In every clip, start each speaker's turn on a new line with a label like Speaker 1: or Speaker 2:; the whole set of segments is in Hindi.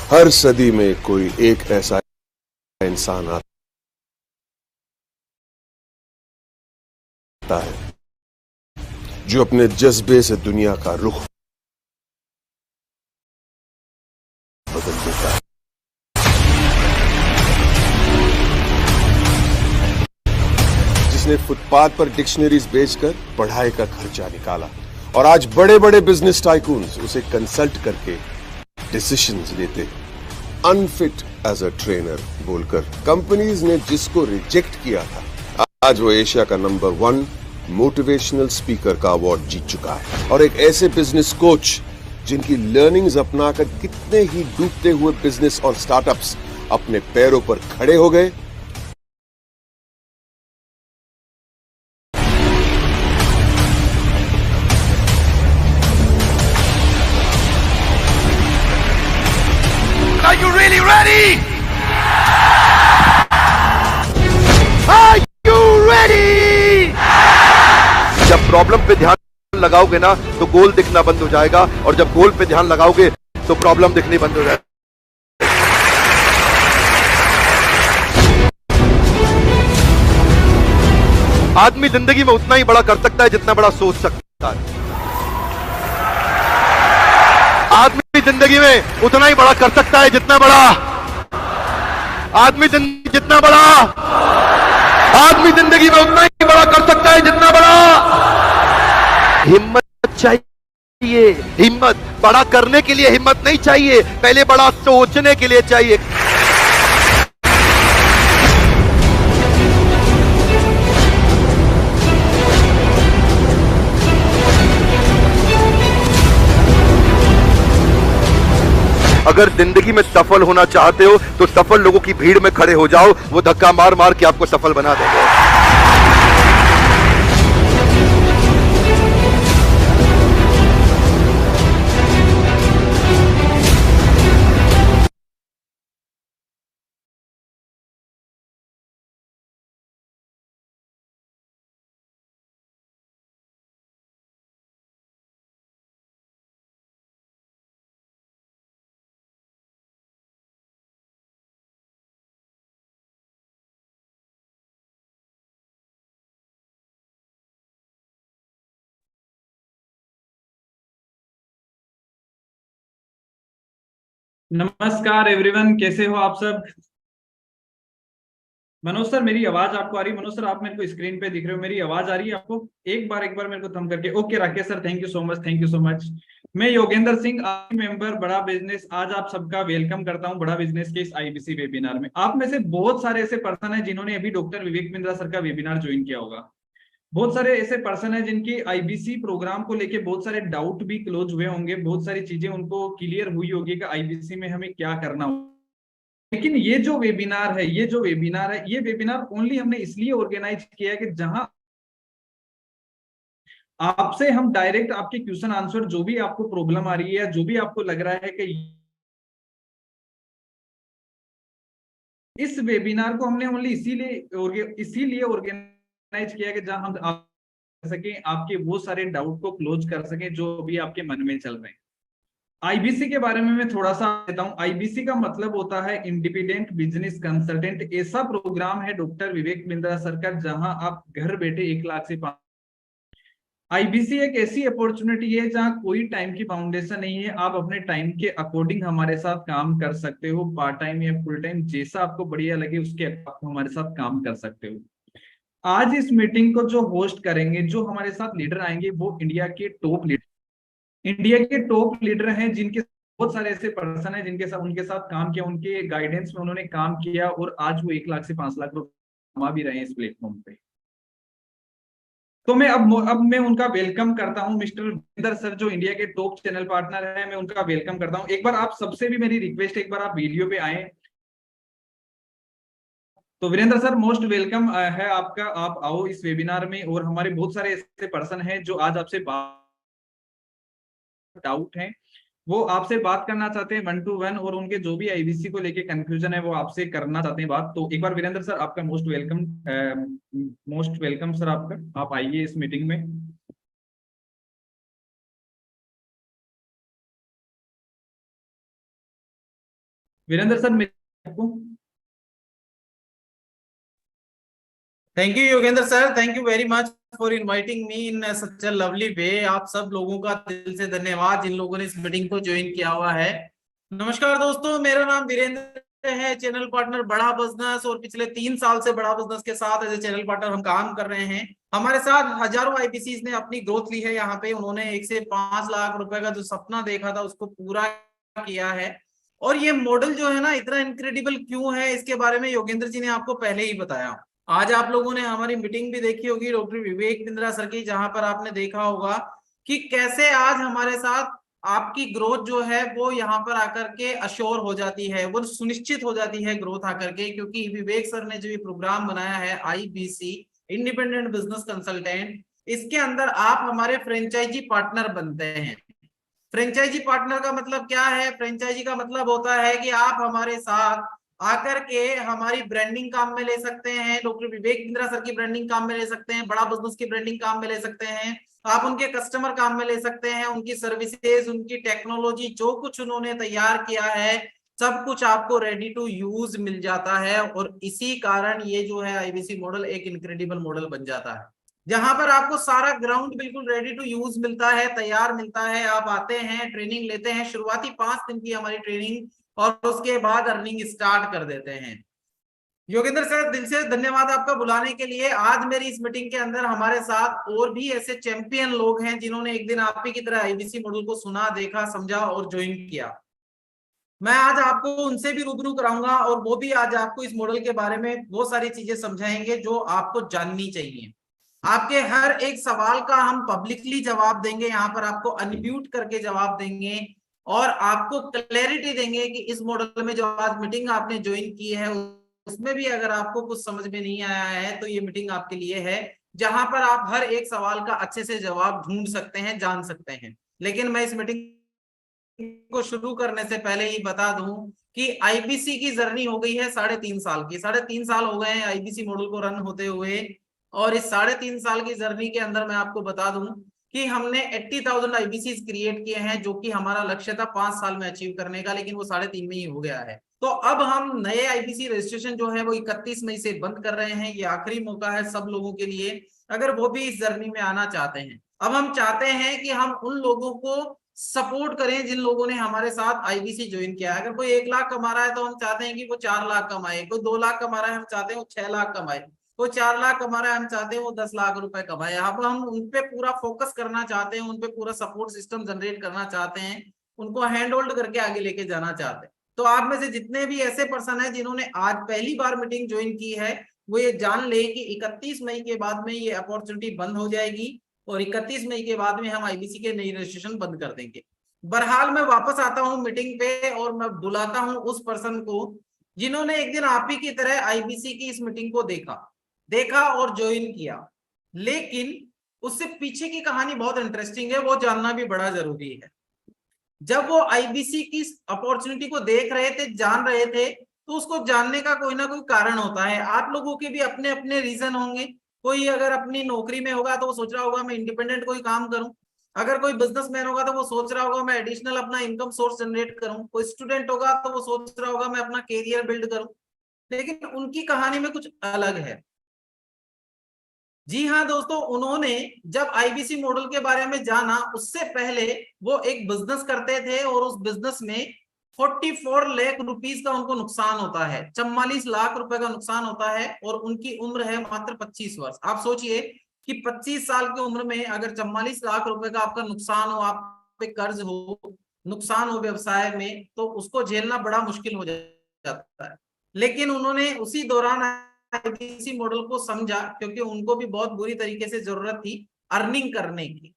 Speaker 1: हर सदी में कोई एक ऐसा इंसान आता है जो अपने जज्बे से दुनिया का रुख बदल देता है। जिसने फुटपाथ पर डिक्शनरीज बेचकर पढ़ाई का खर्चा निकाला और आज बड़े बड़े बिजनेस टाइकून्स उसे कंसल्ट करके डिसीजंस लेते हैं। अनफिट एज अ ट्रेनर बोलकर कंपनीज ने जिसको रिजेक्ट किया था, आज वो एशिया का नंबर 1 मोटिवेशनल स्पीकर का अवार्ड जीत चुका है। और एक ऐसे बिजनेस कोच जिनकी लर्निंग्स अपनाकर कितने ही डूबते हुए बिजनेस और स्टार्टअप्स अपने पैरों पर खड़े हो गए।
Speaker 2: Are you really ready? Are you ready? जब प्रॉब्लम पे ध्यान लगाओगे ना तो गोल दिखना बंद हो जाएगा, और जब गोल पे ध्यान लगाओगे तो प्रॉब्लम दिखनी बंद हो जाएगी। आदमी जिंदगी में उतना ही बड़ा कर सकता है जितना बड़ा सोच सकता है। आदमी जिंदगी में उतना ही बड़ा कर सकता है जितना बड़ा आदमी जितना बड़ा आदमी जिंदगी में उतना ही बड़ा कर सकता है जितना बड़ा। हिम्मत चाहिए, हिम्मत बड़ा करने के लिए हिम्मत नहीं चाहिए, पहले बड़ा सोचने के लिए चाहिए। अगर जिंदगी में सफल होना चाहते हो तो सफल लोगों की भीड़ में खड़े हो जाओ, वो धक्का मार मार के आपको सफल बना देंगे।
Speaker 3: नमस्कार एवरीवन, कैसे हो आप सब। मनोज सर, मेरी आवाज आपको आ रही है? मनोज सर, आप मेरे को स्क्रीन पे दिख रहे हो, मेरी आवाज आ रही है आपको? एक बार मेरे को थम करके। Okay Rakesh sir, thank you so much, thank you so much. मैं योगेंद्र सिंह, मेंबर बड़ा बिजनेस, आज आप सबका वेलकम करता हूं बड़ा बिजनेस के इस आईबीसी वेबिनार में। आप में से बहुत सारे ऐसे पर्सन हैं जिन्होंने अभी डॉक्टर विवेक बिंद्रा सर का वेबिनार ज्वाइन किया होगा। बहुत सारे ऐसे पर्सन हैं जिनकी आईबीसी प्रोग्राम को लेके बहुत सारे डाउट भी क्लोज हुए होंगे, बहुत सारी चीजें उनको क्लियर हुई होगी कि आईबीसी में हमें क्या करना होगा। लेकिन ये वेबिनार ओनली हमने इसलिए ऑर्गेनाइज किया है कि जहां आपसे हम डायरेक्ट आपके क्वेश्चन आंसर, जो भी आपको प्रॉब्लम आ रही है, जो भी आपको लग रहा है कि इस वेबिनार को हमने ओनली इसीलिए ऑर्गेनाइज किया कि जहां हम आप सके आपके वो सारे डाउट को क्लोज कर सके जो भी आपके मन में चल रहे हैं। आईबीसी के बारे में मैं थोड़ा सा देता हूं। आईबीसी का मतलब होता है इंडिपेंडेंट बिजनेस कंसल्टेंट। ऐसा प्रोग्राम है डॉक्टर विवेक बिंद्रा सर का जहां आप घर बैठे 1 लाख से 5। आईबीसी एक ऐसी अपॉर्चुनिटी है जहां कोई टाइम की फाउंडेशन नहीं है। आप अपने टाइम के अकॉर्डिंग हमारे साथ काम कर सकते हो, पार्ट टाइम या फुल टाइम, जैसा आपको बढ़िया लगे उसके आप हमारे साथ काम कर सकते हो। आज इस मीटिंग को जो होस्ट करेंगे, जो हमारे साथ लीडर आएंगे, वो इंडिया के टॉप लीडर हैं, जिनके बहुत सारे ऐसे पर्सन हैं जिनके साथ उनके साथ काम किया, उनके गाइडेंस में उन्होंने काम किया और आज वो 1 लाख से 5 लाख रुपए कमा भी रहे हैं इस प्लेटफॉर्म पे। तो अब मैं उनका वेलकम करता हूं, मिस्टर वीरेंद्र सर, जो इंडिया के टॉप चैनल पार्टनर है। मैं उनका वेलकम करता हूं। एक बार आप सबसे भी मेरी रिक्वेस्ट है, एक बार आप वीडियो पे आए। तो वीरेंद्र सर, मोस्ट वेलकम है आपका, आप आओ इस वेबिनार में। और हमारे बहुत सारे ऐसे पर्सन हैं जो आज आपसे डाउट है, वो आपसे बात करना चाहते हैं 1 to 1, और उनके जो भी आईबीसी को लेके कंफ्यूजन है वो आपसे करना चाहते हैं बात। तो एक बार वीरेंद्र सर, आपका मोस्ट वेलकम सर, आपका, आप आइए इस मीटिंग में। वीरेंद्र सर, मेरे आपको
Speaker 4: thank you Yogendra sir, thank you very much for inviting me in such a lovely way. आप सब लोगों का दिल से धन्यवाद जिन लोगों ने इस मीटिंग को ज्वाइन किया हुआ है। नमस्कार दोस्तों, मेरा नाम वीरेंद्र है, चैनल पार्टनर बड़ा बिजनेस, और पिछले 3 साल से बड़ा बिजनेस के साथ एज ए चैनल पार्टनर हम काम कर रहे हैं। हमारे साथ हजारों आईबीसीज ने अपनी ग्रोथ ली है। यहाँ पे उन्होंने 1 से 5 लाख रुपए का जो सपना देखा था उसको पूरा किया है। और ये मॉडल जो है ना इतना इनक्रेडिबल क्यों है, इसके बारे में योगेंद्र जी ने आपको पहले ही बताया। आज आप लोगों ने हमारी मीटिंग भी देखी होगी डॉक्टर विवेक बिंद्रा सर की, जहां पर आपने देखा होगा कि कैसे आज हमारे साथ आपकी ग्रोथ जो है वो यहाँ पर आकर के अश्योर हो जाती है, वो सुनिश्चित हो जाती है ग्रोथ आकर के, क्योंकि विवेक सर ने जो ये प्रोग्राम बनाया है आईबीसी इंडिपेंडेंट बिजनेस कंसल्टेंट, इसके अंदर आप हमारे फ्रेंचाइजी पार्टनर बनते हैं। फ्रेंचाइजी पार्टनर का मतलब क्या है? फ्रेंचाइजी का मतलब होता है कि आप हमारे साथ आकर के हमारी ब्रांडिंग काम में ले सकते हैं, डॉक्टर विवेक बिंद्रा सर की ब्रांडिंग काम में ले सकते हैं, बड़ा बिजनेस की ब्रांडिंग काम में ले सकते हैं, आप उनके कस्टमर काम में ले सकते हैं, उनकी सर्विसेज, उनकी टेक्नोलॉजी, जो कुछ उन्होंने तैयार किया है सब कुछ आपको रेडी टू यूज मिल जाता है। और इसी कारण ये जो है आईबीसी मॉडल एक इनक्रेडिबल मॉडल बन जाता है, जहां पर आपको सारा ग्राउंड बिल्कुल रेडी टू यूज मिलता है, तैयार मिलता है। आप आते हैं, ट्रेनिंग लेते हैं, शुरुआती 5 दिन की हमारी ट्रेनिंग, और उसके बाद अर्निंग स्टार्ट कर देते हैं। योगेंद्र सर, दिल से धन्यवाद आपका बुलाने के लिए। आज मेरी इस मीटिंग के अंदर हमारे साथ और भी ऐसे चैंपियन लोग हैं जिन्होंने एक दिन आप ही की तरह आईबीसी मॉडल को सुना, देखा, समझा और ज्वाइन किया। मैं आज आपको उनसे भी रूबरू कराऊंगा और वो भी आज आपको इस मॉडल के बारे में बहुत सारी चीजें समझाएंगे जो आपको जाननी चाहिए। आपके हर एक सवाल का हम पब्लिकली जवाब देंगे, यहाँ पर आपको अनम्यूट करके जवाब देंगे और आपको क्लैरिटी देंगे कि इस मॉडल में जो आज मीटिंग आपने ज्वाइन की है उसमें भी अगर आपको कुछ समझ में नहीं आया है तो ये मीटिंग आपके लिए है, जहां पर आप हर एक सवाल का अच्छे से जवाब ढूंढ सकते हैं, जान सकते हैं। लेकिन मैं इस मीटिंग को शुरू करने से पहले ही बता दूं कि आईबीसी की जर्नी हो गई है 3.5 साल की। 3.5 साल हो गए हैं आईबीसी मॉडल को रन होते हुए, और इस 3.5 साल की जर्नी के अंदर मैं आपको बता दूं कि हमने 80,000 आईबीसी क्रिएट किए हैं, जो कि हमारा लक्ष्य था 5 साल में अचीव करने का, लेकिन वो 3.5 में ही हो गया है। तो अब हम नए आईबीसी रजिस्ट्रेशन जो है वो 31 मई से बंद कर रहे हैं। ये आखिरी मौका है सब लोगों के लिए, अगर वो भी इस जर्नी में आना चाहते हैं। अब हम चाहते हैं कि हम उन लोगों को सपोर्ट करें जिन लोगों ने हमारे साथ आईबीसी ज्वाइन किया है। अगर कोई 1 लाख कमा रहा है तो हम चाहते हैं कि वो 4 लाख कमाए, कोई 2 लाख कमा रहा है हम चाहते हैं वो 6 लाख कमाए, कोई 4 लाख कमा रहा है हम चाहते हैं वो 10 लाख रुपए कमाए। अब हम उन पे पूरा फोकस करना चाहते हैं, उन पे पूरा सपोर्ट सिस्टम जनरेट करना चाहते हैं, उनको हैंड होल्ड करके आगे लेके जाना चाहते हैं। तो आप में से जितने भी ऐसे पर्सन है जिन्होंने आज पहली बार मीटिंग ज्वाइन की है, वो ये जान ले कि 31 मई के बाद में ये अपॉर्चुनिटी बंद हो जाएगी और 31 मई के बाद में हम आईबीसी के नई रजिस्ट्रेशन बंद कर देंगे। बहरहाल मैं वापस आता हूं मीटिंग पे और मैं बुलाता हूं उस पर्सन को जिन्होंने एक दिन आप ही की तरह आईबीसी की इस मीटिंग को देखा और ज्वाइन किया, लेकिन उससे पीछे की कहानी बहुत इंटरेस्टिंग है, वो जानना भी बड़ा जरूरी है। जब वो आईबीसी की अपॉर्चुनिटी को देख रहे थे, जान रहे थे, तो उसको जानने का कोई ना कोई कारण होता है। आप लोगों के भी अपने अपने रीजन होंगे। कोई अगर अपनी नौकरी में होगा तो वो सोच रहा होगा मैं इंडिपेंडेंट कोई काम करूं, अगर कोई बिजनेसमैन होगा तो वो सोच रहा होगा मैं एडिशनल अपना इनकम सोर्स जनरेट करूं, कोई स्टूडेंट होगा तो वो सोच रहा होगा मैं अपना कैरियर बिल्ड करूं। लेकिन उनकी कहानी में कुछ अलग है। जी हाँ दोस्तों, उन्होंने जब आईबीसी मॉडल के बारे में जाना उससे पहले वो एक बिजनेस करते थे और उस बिजनेस में 44 लाख रुपीस का उनको नुकसान होता है, 44 लाख रुपए का नुकसान होता है, और उनकी उम्र है मात्र 25 वर्ष। आप सोचिए कि 25 साल की उम्र में अगर 44 लाख रुपए का आपका नुकसान हो, आप पे कर्ज हो, नुकसान हो व्यवसाय में, तो उसको झेलना बड़ा मुश्किल हो जाता है। लेकिन उन्होंने उसी दौरान आईबीसी मॉडल को समझा, क्योंकि उनको भी बहुत बुरी तरीके से जरूरत थी अर्निंग करने की।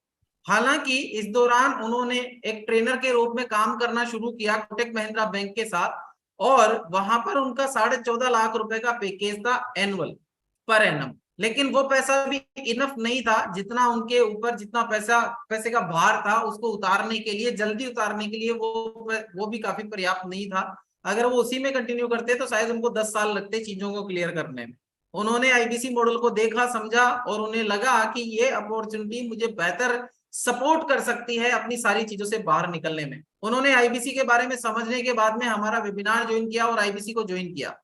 Speaker 4: हालांकि इस दौरान उन्होंने एक ट्रेनर के रूप में काम करना शुरू किया कोटक महिंद्रा बैंक के साथ, और वहां पर उनका 14.5 लाख रुपए का पैकेज था एनुअल पर एनम। लेकिन वो पैसा भी इनफ नहीं था, जितना उनके ऊपर जितना पैसे का भार था उसको उतारने के लिए, जल्दी उतारने के लिए वो भी काफी पर्याप्त नहीं था। अगर वो उसी में कंटिन्यू करते तो शायद उनको 10 साल लगते चीजों को क्लियर करने में। उन्होंने आईबीसी मॉडल को देखा, समझा, और उन्हें लगा कि ये अपॉर्चुनिटी मुझे बेहतर सपोर्ट कर सकती है अपनी सारी चीजों से बाहर निकलने में। उन्होंने आईबीसी के बारे में समझने के बाद में हमारा वेबिनार ज्वाइन किया और आईबीसी को ज्वाइन किया।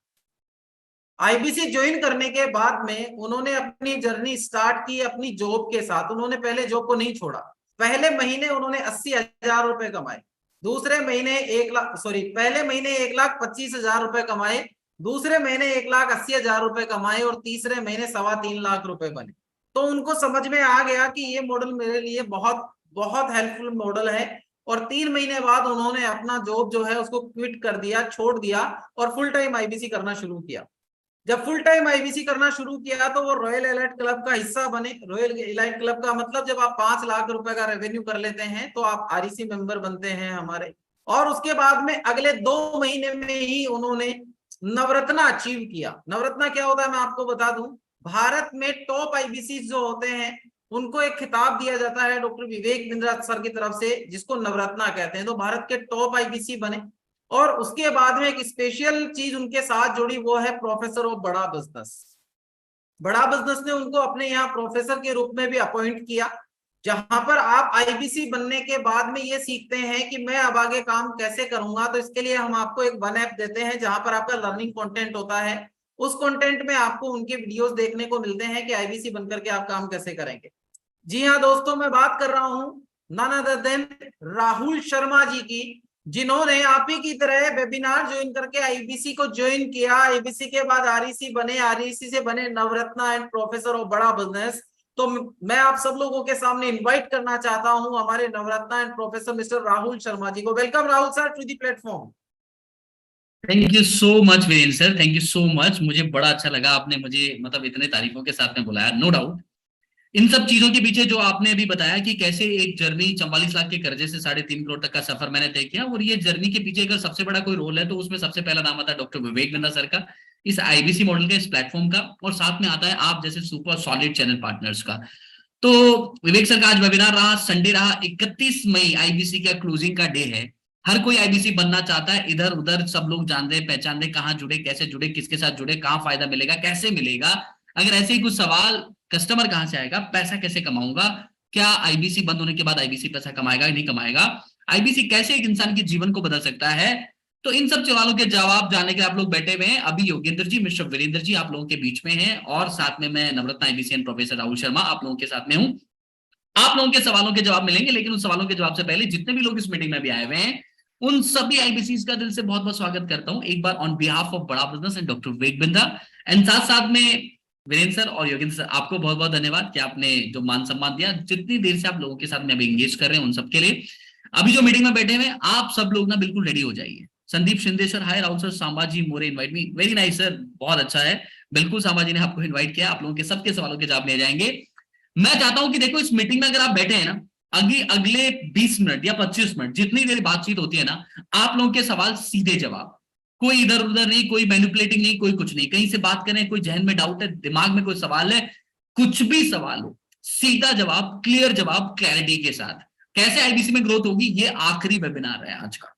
Speaker 4: आईबीसी ज्वाइन करने के बाद में उन्होंने अपनी जर्नी स्टार्ट की अपनी जॉब के साथ। उन्होंने पहले जॉब को नहीं छोड़ा। पहले महीने उन्होंने 80,000 रुपए कमाए, दूसरे महीने पहले महीने 1,25,000 रुपए कमाए, दूसरे महीने 1,80,000 रुपए कमाए और तीसरे महीने 3.25 लाख रुपए बने। तो उनको समझ में आ गया कि ये मॉडल मेरे लिए बहुत बहुत हेल्पफुल मॉडल है। और 3 महीने बाद उन्होंने अपना जॉब जो है उसको क्विट कर दिया, छोड़ दिया और फुल टाइम आईबीसी करना शुरू किया। जब फुल टाइम आईबीसी करना शुरू किया तो वो रॉयल एलाइट क्लब का हिस्सा बने। रॉयल एलाइट क्लब का मतलब जब आप 5 लाख रुपए का रेवेन्यू कर लेते हैं तो आप आरईसी मेंबर बनते हैं हमारे। और उसके बाद में अगले 2 महीने में ही उन्होंने नवरत्ना अचीव किया। नवरत्ना क्या होता है मैं आपको बता दूं, भारत में टॉप आईबीसी जो होते हैं उनको एक खिताब दिया जाता है डॉक्टर विवेक बिंद्रा सर की तरफ से, जिसको नवरत्ना कहते हैं। तो भारत के टॉप आईबीसी बने और उसके बाद में एक स्पेशल चीज उनके साथ जुड़ी, वो है प्रोफेसर ऑफ बड़ा बिजनेस। बड़ा बिजनेस ने उनको अपने यहाँ प्रोफेसर के रूप में भी अपॉइंट किया, जहां पर आप आईबीसी बनने के बाद में ये सीखते हैं कि मैं अब आगे काम कैसे करूंगा। तो इसके लिए हम आपको एक वन ऐप देते हैं जहां पर आपका लर्निंग कंटेंट होता है। उस कंटेंट में आपको उनके वीडियोस देखने को मिलते हैं कि आईबीसी बनकर के आप काम कैसे करेंगे। जी हाँ दोस्तों, मैं बात कर रहा हूं none other than Rahul Sharma ji की, जिन्होंने आप ही की तरह वेबिनार ज्वाइन करके आईबीसी को ज्वाइन किया। आईबीसी के बाद आरईसी बने, आरईसी से बने नवरत्ना एंड प्रोफेसर ऑफ बड़ा बिजनेस। तो मैं आप सब लोगों के सामने इनवाइट करना चाहता हूं हमारे Navratna and professor mister Rahul Sharma ji को। Welcome Rahul sir to the platform.
Speaker 5: Thank you so much Virendra sir, thank you so much. मुझे बड़ा अच्छा लगा, आपने मुझे मतलब इतने तारीफों के साथ में बुलाया। नो डाउट इन सब चीजों के पीछे जो आपने अभी बताया कि कैसे एक जर्नी 44 लाख के कर्जे से 3.5 करोड़ तक का सफर मैंने तय किया, और ये जर्नी के पीछे अगर सबसे बड़ा कोई रोल है तो उसमें सबसे पहला नाम आता है डॉक्टर विवेक बिंद्रा सर का, इस आईबीसी मॉडल का, इस प्लेटफॉर्म का, और साथ में आता है आप जैसे सुपर सॉलिड चैनल पार्टनर्स का। तो विवेक सर का आज वेबिनार रहा, संडे रहा, 31 मई आईबीसी का क्लोजिंग का डे है। हर कोई आईबीसी बनना चाहता है, इधर उधर सब लोग जान रहे पहचान रहे, कहाँ जुड़े, कैसे जुड़े, किसके साथ जुड़े, कहाँ फायदा मिलेगा, कैसे मिलेगा। अगर ऐसे ही कुछ सवाल, कस्टमर कहाँ से आएगा, पैसा कैसे कमाऊंगा, क्या आईबीसी बंद होने के बाद आईबीसी पैसा कमाएगा नहीं कमाएगा, आईबीसी कैसे एक इंसान के जीवन को बदल सकता है, तो इन सब सवालों के जवाब जानने के लिए आप लोग बैठे हुए हैं। अभी योगेंद्र जी, मिस्टर वीरेंद्र जी आप लोगों के बीच में हैं, और साथ में मैं Navratna IBC and professor Rahul Sharma आप लोगों के साथ में हूं। आप लोगों के सवालों के जवाब मिलेंगे, लेकिन उन सवालों के जवाब से पहले जितने भी लोग इस मीटिंग में भी आए हुए हैं उन सभी आईबीसी का दिल से बहुत बहुत स्वागत करता हूं एक बार ऑन बिहाफ ऑफ बड़ा business and doctor Vivek Bindra, and साथ साथ में वीरेंद्र सर और योगेंद्र सर, आपको बहुत बहुत धन्यवाद कि आपने जो मान सम्मान दिया, जितनी देर से आप लोगों के साथ में अभी एंगेज कर रहे हैं उन सबके लिए। अभी जो मीटिंग में बैठे हुए आप सब लोग ना बिल्कुल रेडी हो जाइए। Sandeep Shinde sir, hi Rahul sir, Samba ji More invite me, very nice sir, बहुत अच्छा है। बिल्कुल सांबा जी ने आपको इन्वाइट किया, आप लोगों के सबके सवालों के जवाब ले जाएंगे। मैं चाहता हूं कि देखो इस मीटिंग में अगर आप बैठे हैं ना, अगले 20 मिनट या 25 मिनट जितनी देर बातचीत होती है ना, आप लोगों के सवाल सीधे जवाब, कोई इधर उधर नहीं, कोई मैनिपुलेटिंग नहीं, कोई कुछ नहीं, कहीं से बात करें, कोई जहन में डाउट है, दिमाग में कोई सवाल है, कुछ भी सवाल हो, सीधा जवाब, क्लियर जवाब, क्लैरिटी के साथ। कैसे आईबीसी में ग्रोथ होगी, ये आखिरी वेबिनार है आज का,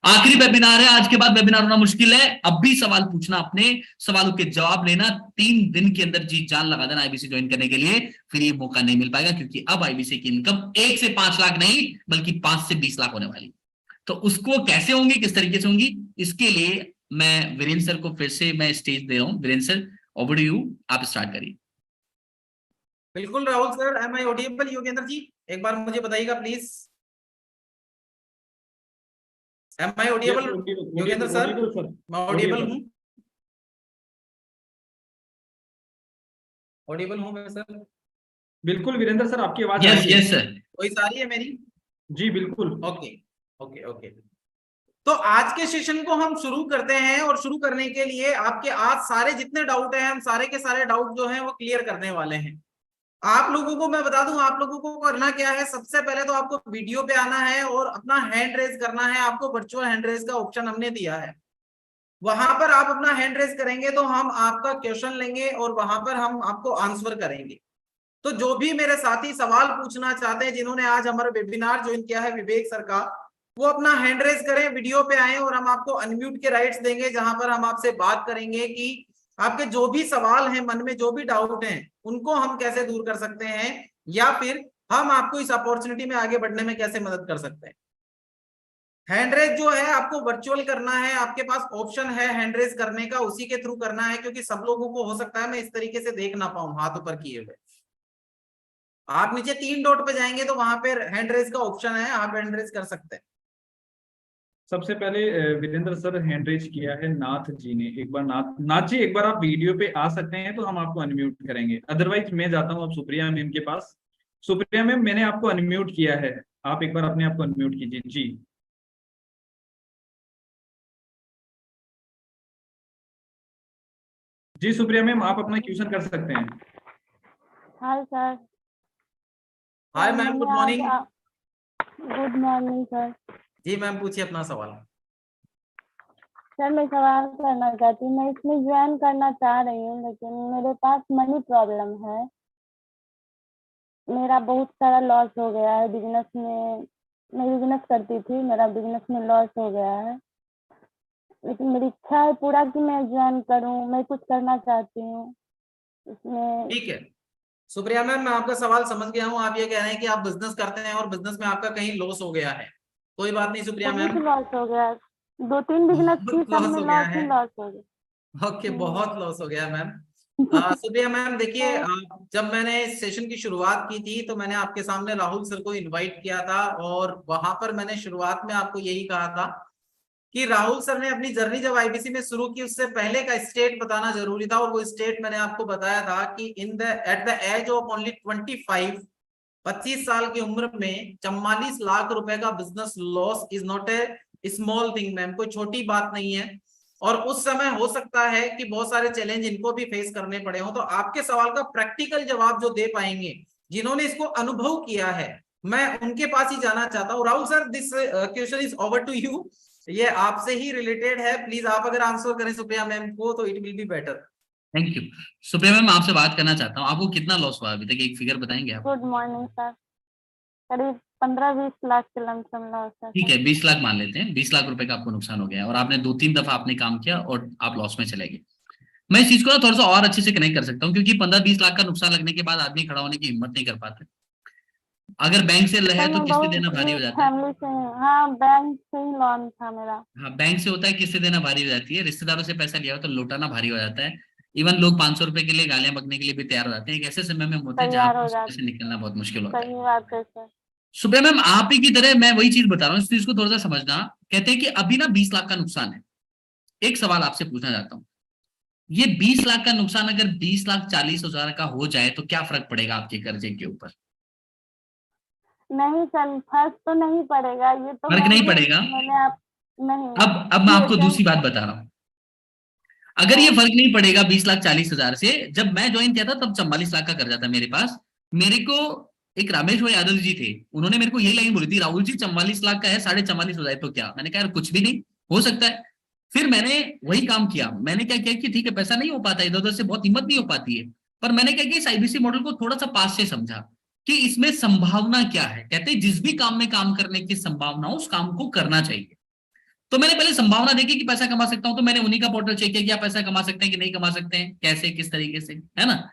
Speaker 5: आखिरी वेबिनार है। आज के बाद वेबिनार होना मुश्किल है। अब भी सवाल पूछना, अपने सवालों के जवाब लेना, 3 दिन के अंदर जी जान लगा देना आईबीसी ज्वाइन करने के लिए, फिर ये मौका नहीं मिल पाएगा, क्योंकि अब आईबीसी की इनकम 1 से 5 लाख नहीं बल्कि 5 से 20 लाख होने वाली। तो उसको कैसे होंगी, किस तरीके से होंगी, इसके लिए मैं वीरेंद्र सर को फिर से मैं स्टेज दे रहा हूं। Virendra sir, over to you, आप स्टार्ट करिए।
Speaker 4: बिल्कुल Rahul sir, am I audible? Yogendra ji एक बार मुझे बताइएगा please, am I audible? Yogendra sir, मैं ऑडिबल हूँ? ऑडिबल हूँ मैं सर?
Speaker 3: बिल्कुल वीरेंद्र सर, आपकी आवाज
Speaker 5: यस यस सर,
Speaker 4: वॉइस आ रही है मेरी?
Speaker 3: जी बिल्कुल।
Speaker 4: Okay okay okay. तो आज के सेशन को हम शुरू करते हैं, और शुरू करने के लिए आपके आज सारे जितने डाउट हैं, हम सारे के सारे डाउट जो हैं वो क्लियर करने वाले हैं। आप लोगों को मैं बता दूं, आप लोगों को करना क्या है, सबसे पहले तो आपको वीडियो पे आना है और अपना हैंड रेज करना है। आपको वर्चुअल हैंड रेज का ऑप्शन हमने दिया है, वहां पर आप अपना हैंड रेज करेंगे तो हम आपका क्वेश्चन लेंगे और वहां पर हम आपको आंसर करेंगे। तो जो भी मेरे साथी सवाल पूछना चाहते हैं, जिन्होंने आज हमारा वेबिनार ज्वाइन किया है विवेक सर का, वो अपना हैंड रेज करें, वीडियो पे आए, और हम आपको अनम्यूट के राइट्स देंगे, जहां पर हम आपसे बात करेंगे कि आपके जो भी सवाल हैं, मन में जो भी डाउट हैं, उनको हम कैसे दूर कर सकते हैं, या फिर हम आपको इस अपॉर्चुनिटी में आगे बढ़ने में कैसे मदद कर सकते हैं। हैंड रेज जो है आपको वर्चुअल करना है, आपके पास ऑप्शन है हैंड रेज करने का, उसी के थ्रू करना है, क्योंकि सब लोगों को हो सकता है मैं इस तरीके से देख ना पाऊं हाथ ऊपर किए हुए। आप नीचे 3 डॉट पे जाएंगे तो वहां पर हैंड रेज का ऑप्शन है, आप हैंड रेज कर सकते हैं।
Speaker 3: सबसे पहले वीरेंद्र सर हैंड रेज किया है नाथ जी ने। एक बार नाथ जी, एक बार आप वीडियो पे आ सकते हैं तो हम आपको अनम्यूट करेंगे, अदरवाइज मैं जाता हूँ अब सुप्रिया मैम के पास। सुप्रिया मैम, मैंने आपको अनम्यूट किया है, आप एक बार अपने आप को अनम्यूट कीजिए जी। जी सुप्रिया मैम, आप अपना क्वेश्चन कर सकते हैं।
Speaker 6: Hi sir.
Speaker 4: Hi ma'am, good morning.
Speaker 6: Good morning sir.
Speaker 4: जी मैम, पूछिए अपना सवाल।
Speaker 6: सर मैं सवाल करना चाहती हूँ, मैं इसमें ज्वाइन करना चाह रही हूँ, लेकिन मेरे पास मनी प्रॉब्लम है। मेरा बहुत सारा लॉस हो गया है बिजनेस में। मैं बिजनेस करती थी, मेरा बिजनेस में लॉस हो गया है, लेकिन मेरी इच्छा है पूरा कि मैं ज्वाइन करूँ, मैं कुछ करना चाहती हूँ इसमें।
Speaker 4: ठीक है सुप्रिया मैम, मैं आपका सवाल समझ गया हूँ। आप ये कह रहे हैं कि आप बिजनेस करते हैं और बिजनेस में आपका कहीं लॉस हो गया है। कोई बात नहीं सुप्रिया मैम,
Speaker 6: बहुत लॉस हो गया, 2-3 बिजनेस थी,
Speaker 4: बहुत
Speaker 6: सब
Speaker 4: लॉस
Speaker 6: में
Speaker 4: हो गया
Speaker 6: लॉस
Speaker 4: है।
Speaker 6: ही लॉस हो गया।
Speaker 4: ओके, बहुत लॉस हो गया मैम। सुप्रिया मैम देखिए, जब मैंने इस सेशन की शुरुआत की थी तो मैंने आपके सामने राहुल सर को इनवाइट किया था, और वहां पर मैंने शुरुआत में आपको यही कहा था कि राहुल सर ने अपनी जर्नी जब आईबीसी में शुरू की उससे पहले का स्टेट बताना जरूरी था, और वो स्टेट मैंने आपको बताया था कि at the age of only 25 साल की उम्र में 44 लाख रुपए का business loss is not a small thing ma'am, कोई छोटी बात नहीं है। और उस समय हो सकता है कि बहुत सारे चैलेंज इनको भी फेस करने पड़े हो, तो आपके सवाल का प्रैक्टिकल जवाब जो दे पाएंगे जिन्होंने इसको अनुभव किया है, मैं उनके पास ही जाना चाहता हूँ। Rahul sir, this question is over to you, ये आपसे ही रिलेटेड है, प्लीज आप अगर आंसर करें सुप्रिया मैम को तो it will be better.
Speaker 5: Thank you. Supriya ma'am, आपसे बात करना चाहता हूँ, आपको कितना लॉस हुआ अभी तक, एक फिगर बताएंगे आप?
Speaker 6: Good morning sir. करीब 15-20 लाख के लमसम लॉस है।
Speaker 5: ठीक है, 20 लाख मान लेते हैं। 20 लाख रुपए का आपको नुकसान हो गया है और आपने 2-3 दफा आपने काम किया और आप लॉस में चले गए। मैं इस चीज को ना थोड़ा सा और अच्छे से कनेक्ट कर सकता हूँ, क्योंकि 15-20 लाख का नुकसान लगने के बाद आदमी खड़ा होने की हिम्मत नहीं कर पाता। अगर बैंक से है तो किस्तें देना भारी हो जाता है।
Speaker 6: फैमिली से, हाँ बैंक से ही लोन था मेरा।
Speaker 5: हाँ, बैंक से होता है, किस्तें देना भारी हो जाती है। रिश्तेदारों से पैसा लिया हो तो लौटाना भारी हो जाता है। इवन लोग 500 रुपए के लिए गालियां बकने के लिए भी तैयार हो जाते हैं। एक ऐसे समय में होते हैं जहाँ
Speaker 6: तैयार हो जाते,
Speaker 5: से निकलना बहुत मुश्किल होता है।
Speaker 6: सही बात है सर।
Speaker 5: सुबह मैम, आप ही की तरह मैं वही चीज बता रहा हूँ, इस चीज को थोड़ा सा समझना। कहते हैं कि अभी ना 20 लाख का नुकसान है। एक सवाल आपसे पूछना चाहता हूँ, ये 20 लाख का नुकसान अगर 20,40,000 का हो जाए तो क्या फर्क पड़ेगा आपके कर्जे के ऊपर?
Speaker 6: नहीं सर, फर्क तो नहीं पड़ेगा, ये तो
Speaker 5: फर्क नहीं पड़ेगा।
Speaker 6: मैंने आप नहीं।
Speaker 5: अब मैं आपको दूसरी बात बता रहा हूँ। अगर ये फर्क नहीं पड़ेगा 20,40,000 से, जब मैं ज्वाइन किया था तब 44 लाख का कर्जा था मेरे पास। मेरे को एक रमेश भाई यादव जी थे, उन्होंने मेरे को यही लाइन बोली थी, राहुल जी 44 लाख का है, 44.5 हो जाए तो क्या? मैंने कहा यार कुछ भी नहीं हो सकता है। फिर मैंने वही काम किया। मैंने क्या किया कि ठीक है पैसा नहीं हो पाता, इधर उधर से बहुत हिम्मत नहीं हो पाती है, पर मैंने क्या किया, इस आईबीसी मॉडल को थोड़ा सा पास से समझा कि इसमें संभावना क्या है। कहते हैं जिस भी काम में काम करने की संभावना हो उस काम को करना चाहिए। तो मैंने पहले संभावना देखी कि पैसा कमा सकता हूं, तो मैंने उन्हीं का पोर्टल चेक किया कि आप पैसा कमा सकते हैं कि नहीं कमा सकते हैं, कैसे किस तरीके से, है ना।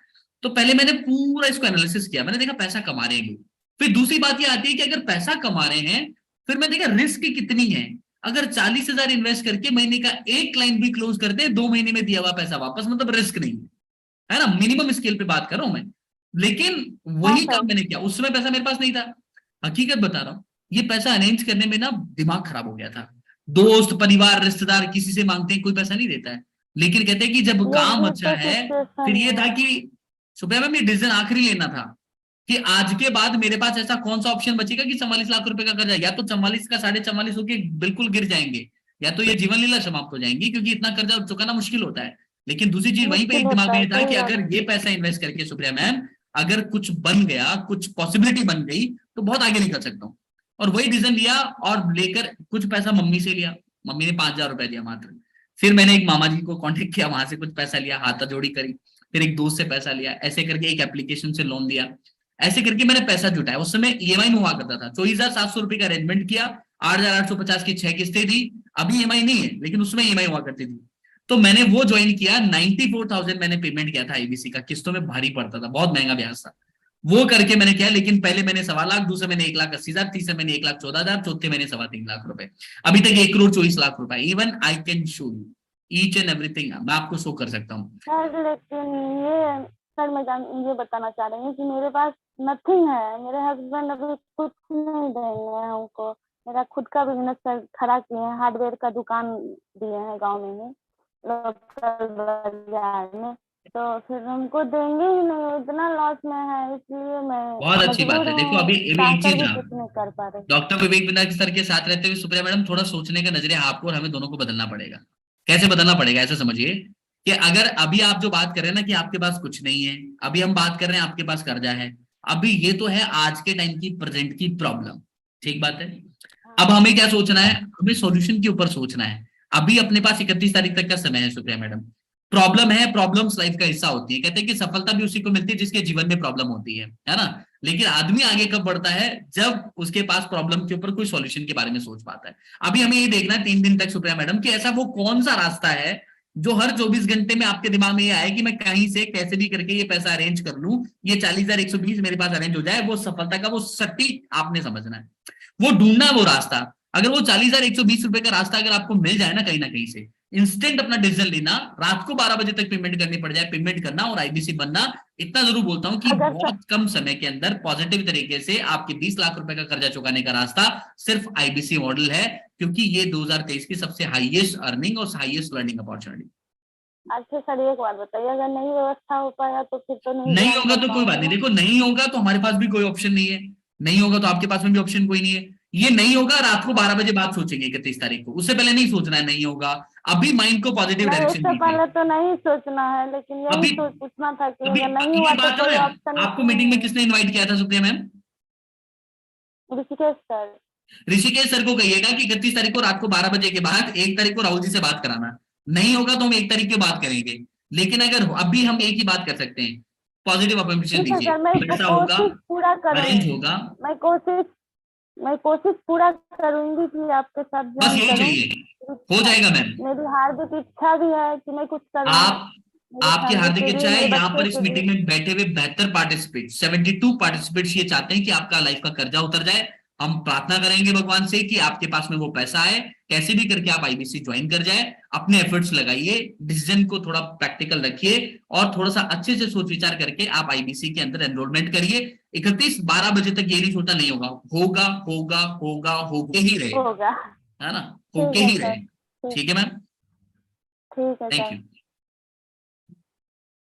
Speaker 5: तो पहले मैंने पूरा इसको एनालिसिस किया, मैंने देखा पैसा कमा रहे हैं लोग। फिर दूसरी बात ये आती है कि अगर पैसा कमा रहे हैं, फिर मैं देखा रिस्क कितनी है। अगर 40,000 इन्वेस्ट करके महीने का एक क्लाइंट भी क्लोज करते हैं, 2 महीने में दिया हुआ पैसा वापस, मतलब रिस्क नहीं है ना। मिनिमम स्केल पे बात कर रहा हूं मैं। लेकिन वही काम मैंने किया, उस समय पैसा मेरे पास नहीं था, हकीकत बता रहा हूं। ये पैसा अरेंज करने में ना दिमाग खराब हो गया था। दोस्त परिवार रिश्तेदार किसी से मांगते हैं, कोई पैसा नहीं देता है। लेकिन कहते हैं कि जब काम अच्छा है, फिर ये था कि सुबह में डिसीजन आखिरी लेना था कि आज के बाद मेरे पास ऐसा कौन सा ऑप्शन बचेगा कि 44 लाख रुपए का कर्जा या तो 44 का 44.5 होके बिल्कुल गिर जाएंगे, या तो ये जीवन लीला समाप्त हो जाएंगी, क्योंकि इतना कर्जा चुकाना मुश्किल होता है। लेकिन दूसरी चीज वहीं पे एक दिमाग में था कि अगर ये पैसा इन्वेस्ट करके सुप्रिया मैम अगर कुछ बन गया, कुछ पॉसिबिलिटी बन गई, तो बहुत आगे निकल सकता हूँ। और वही डिसीजन लिया और लेकर कुछ पैसा मम्मी से लिया। मम्मी ने 5,000 रुपए दिया मात्र। फिर मैंने एक मामा जी को कांटेक्ट किया, वहां से कुछ पैसा लिया, हाथाजोड़ी करी। फिर एक दोस्त से पैसा लिया, ऐसे करके एक एप्लीकेशन से लोन दिया। ऐसे करके मैंने पैसा जुटाया। उस समय ईएमआई में हुआ करता था, 24,700 रुपए का अरेंजमेंट किया, 8,850 की 6 किस्तें थी। अभी ईएमआई नहीं है, लेकिन उसमें ईएमआई हुआ करती थी। तो मैंने वो ज्वाइन किया, 94,000 मैंने पेमेंट किया था आईबीसी का। किस्तों में भारी पड़ता था, बहुत महंगा ब्याज था। वो करके मैंने किया, लेकिन पहले मैंने 1.25 लाख, दूसरे मैंने 1,80,000, तीसरे मैंने 1,14,000, चौथे मैंने 3.25 लाख रुपए, अभी तक 1,24,00,000 रुपए। Even I can show you each and everything, मैं आपको शो कर सकता हूँ।
Speaker 6: सर लेकिन ये सर ये बताना चाह रही हूँ कि मेरे पास नथिंग है, मेरे हस्बैंड अभी कुछ नहीं देंगे हमको। मेरा खुद का बिजनेस खड़ा किए हैं, हार्डवेयर का दुकान दिए हैं गांव में ही, लोकल बाजार में, तो फिर हमको देंगे ही नहीं, इतना लॉस में है, इसलिए मैं
Speaker 5: बहुत अच्छी बात
Speaker 6: मजबूर
Speaker 5: है। देखो
Speaker 6: हूँ,
Speaker 5: अभी एक
Speaker 6: चाहकर
Speaker 5: चीज
Speaker 6: भी
Speaker 5: ना,
Speaker 6: कुछ नहीं कर पा रहे।
Speaker 5: डॉक्टर विवेक बिंदास सर के साथ रहते हुए सुप्रिया मैडम, थोड़ा सोचने का नजरिया आपको और हमें दोनों को बदलना पड़ेगा। कैसे बदलना पड़ेगा, ऐसा समझिए कि अगर अभी आप जो बात कर रहे हैं ना कि आपके पास कुछ नहीं है, अभी हम बात कर रहे हैं आपके पास कर्जा है, अभी ये तो है आज के टाइम की प्रेजेंट की प्रॉब्लम, ठीक बात है। अब हमें क्या सोचना है, हमें सॉल्यूशन के ऊपर सोचना है। अभी अपने पास 31 तारीख तक का समय है सुप्रिया मैडम। प्रॉब्लम है, प्रॉब्लम्स लाइफ का हिस्सा होती है, कहते हैं कि सफलता भी उसी को मिलती है जिसके जीवन में प्रॉब्लम होती है ना। लेकिन आदमी आगे कब बढ़ता है, जब उसके पास प्रॉब्लम के ऊपर कोई सॉल्यूशन के बारे में सोच पाता है। अभी हमें ये देखना है 3 दिन तक सुप्रिया मैडम कि ऐसा वो कौन सा रास्ता है जो हर 24 घंटे में आपके दिमाग में ये आए कि मैं कहीं से कैसे भी करके ये पैसा अरेंज कर लूं, ये 40,120 मेरे पास अरेंज हो जाए। वो सफलता का वो सटीक आपने समझना है, वो ढूंढना है वो रास्ता। अगर वो 40,120 रुपए का रास्ता अगर आपको मिल जाए ना कहीं से, इंस्टेंट अपना डिसीजन लेना, रात को 12 बजे तक पेमेंट करनी पड़ जाए, पेमेंट करना और आईबीसी बनना। इतना जरूर बोलता हूं कि
Speaker 6: अगर
Speaker 5: बहुत कम समय के अंदर पॉजिटिव तरीके से आपके 20 लाख रुपए का कर्जा चुकाने का रास्ता सिर्फ आईबीसी मॉडल है, क्योंकि ये 2023 की सबसे हाईएस्ट अर्निंग और हाईएस्ट लर्निंग अपॉर्चुनिटी।
Speaker 6: अच्छा सर एक बात बताइए, अगर नहीं व्यवस्था हो पाया तो फिर तो
Speaker 5: नहीं
Speaker 6: ज्वाइन
Speaker 5: होगा
Speaker 6: कर
Speaker 5: तो कोई बात
Speaker 6: पाऊंगी
Speaker 5: नहीं,
Speaker 6: ना?
Speaker 5: देखो नहीं होगा तो हमारे पास भी कोई ऑप्शन नहीं है, नहीं होगा तो आपके पास में भी ऑप्शन कोई नहीं है। ये नहीं होगा रात को 12 बजे बाद सोचेंगे 31 तारीख को, उससे पहले नहीं सोचना है नहीं होगा। अभी माइंड को पॉजिटिव
Speaker 6: नहीं,
Speaker 5: डायरेक्शन
Speaker 6: इससे
Speaker 5: दीजिए।
Speaker 6: पहले तो नहीं सोचना है, लेकिन यही
Speaker 5: अभी
Speaker 6: सोच पूछना था कि
Speaker 5: अभी
Speaker 6: अगर नहीं
Speaker 5: ये
Speaker 6: हुआ तो
Speaker 5: बात है
Speaker 6: कोई
Speaker 5: ना,
Speaker 6: ऑप्शन
Speaker 5: आपको
Speaker 6: नहीं
Speaker 5: मीटिंग में
Speaker 6: है।
Speaker 5: किसने इनवाइट किया था Supriya ma'am?
Speaker 6: Rishikesh sir.
Speaker 5: Rishikesh sir को कहिएगा कि 31 तारीख को रात को 12 बजे के बाद 1 तारीख को राहुल जी से बात कराना। नहीं होगा तो हम 1 तारीख की बात करेंगे, लेकिन अगर अभी हम एक ही बात कर सकते हैं, पॉजिटिव अफर्मेशन
Speaker 6: ठीक है
Speaker 5: दीजिए,
Speaker 6: सर, मैं
Speaker 5: पैसा होगा,
Speaker 6: कोशिश पूरा
Speaker 5: अरेंज
Speaker 6: करूंगी।
Speaker 5: होगा,
Speaker 6: मैं कोशिश पूरा करूंगी कि आपके साथ
Speaker 5: बस
Speaker 6: ज्वाइन
Speaker 5: यही
Speaker 6: करूं।
Speaker 5: चाहिए, हो जाएगा मैम।
Speaker 6: मेरी हार्दिक इच्छा भी है कि मैं कुछ करूं,
Speaker 5: आप
Speaker 6: मेरी
Speaker 5: आपकी
Speaker 6: फैमिली
Speaker 5: हार्दिक
Speaker 6: के
Speaker 5: इच्छा
Speaker 6: लिए,
Speaker 5: है,
Speaker 6: मेरे
Speaker 5: यहाँ
Speaker 6: बच्चे
Speaker 5: पर इस
Speaker 6: के लिए।
Speaker 5: मीटिंग में बैठे हुए 72 पार्टिसिपेट, 72 पार्टिसिपेट्स ये चाहते हैं कि आपका लाइफ का कर्जा उतर जाए। हम प्रार्थना करेंगे भगवान से कि आपके पास में वो पैसा आए, कैसे भी करके आप आईबीसी ज्वाइन कर जाए। अपने एफर्ट्स लगाइए, डिसीजन को थोड़ा प्रैक्टिकल रखिए और थोड़ा सा अच्छे से सोच विचार करके आप आईबीसी के अंदर एनरोलमेंट करिए। 31-12 बजे तक ये नहीं सोचना नहीं होगा, होगा होगा होगा, होके ही रहे,
Speaker 6: होगा।
Speaker 5: है ना,
Speaker 6: ठीक
Speaker 5: होके
Speaker 6: है
Speaker 5: ही
Speaker 6: सर।
Speaker 5: रहे। ठीक है मैम,
Speaker 6: ठीक है
Speaker 5: thank
Speaker 6: sir.
Speaker 5: You.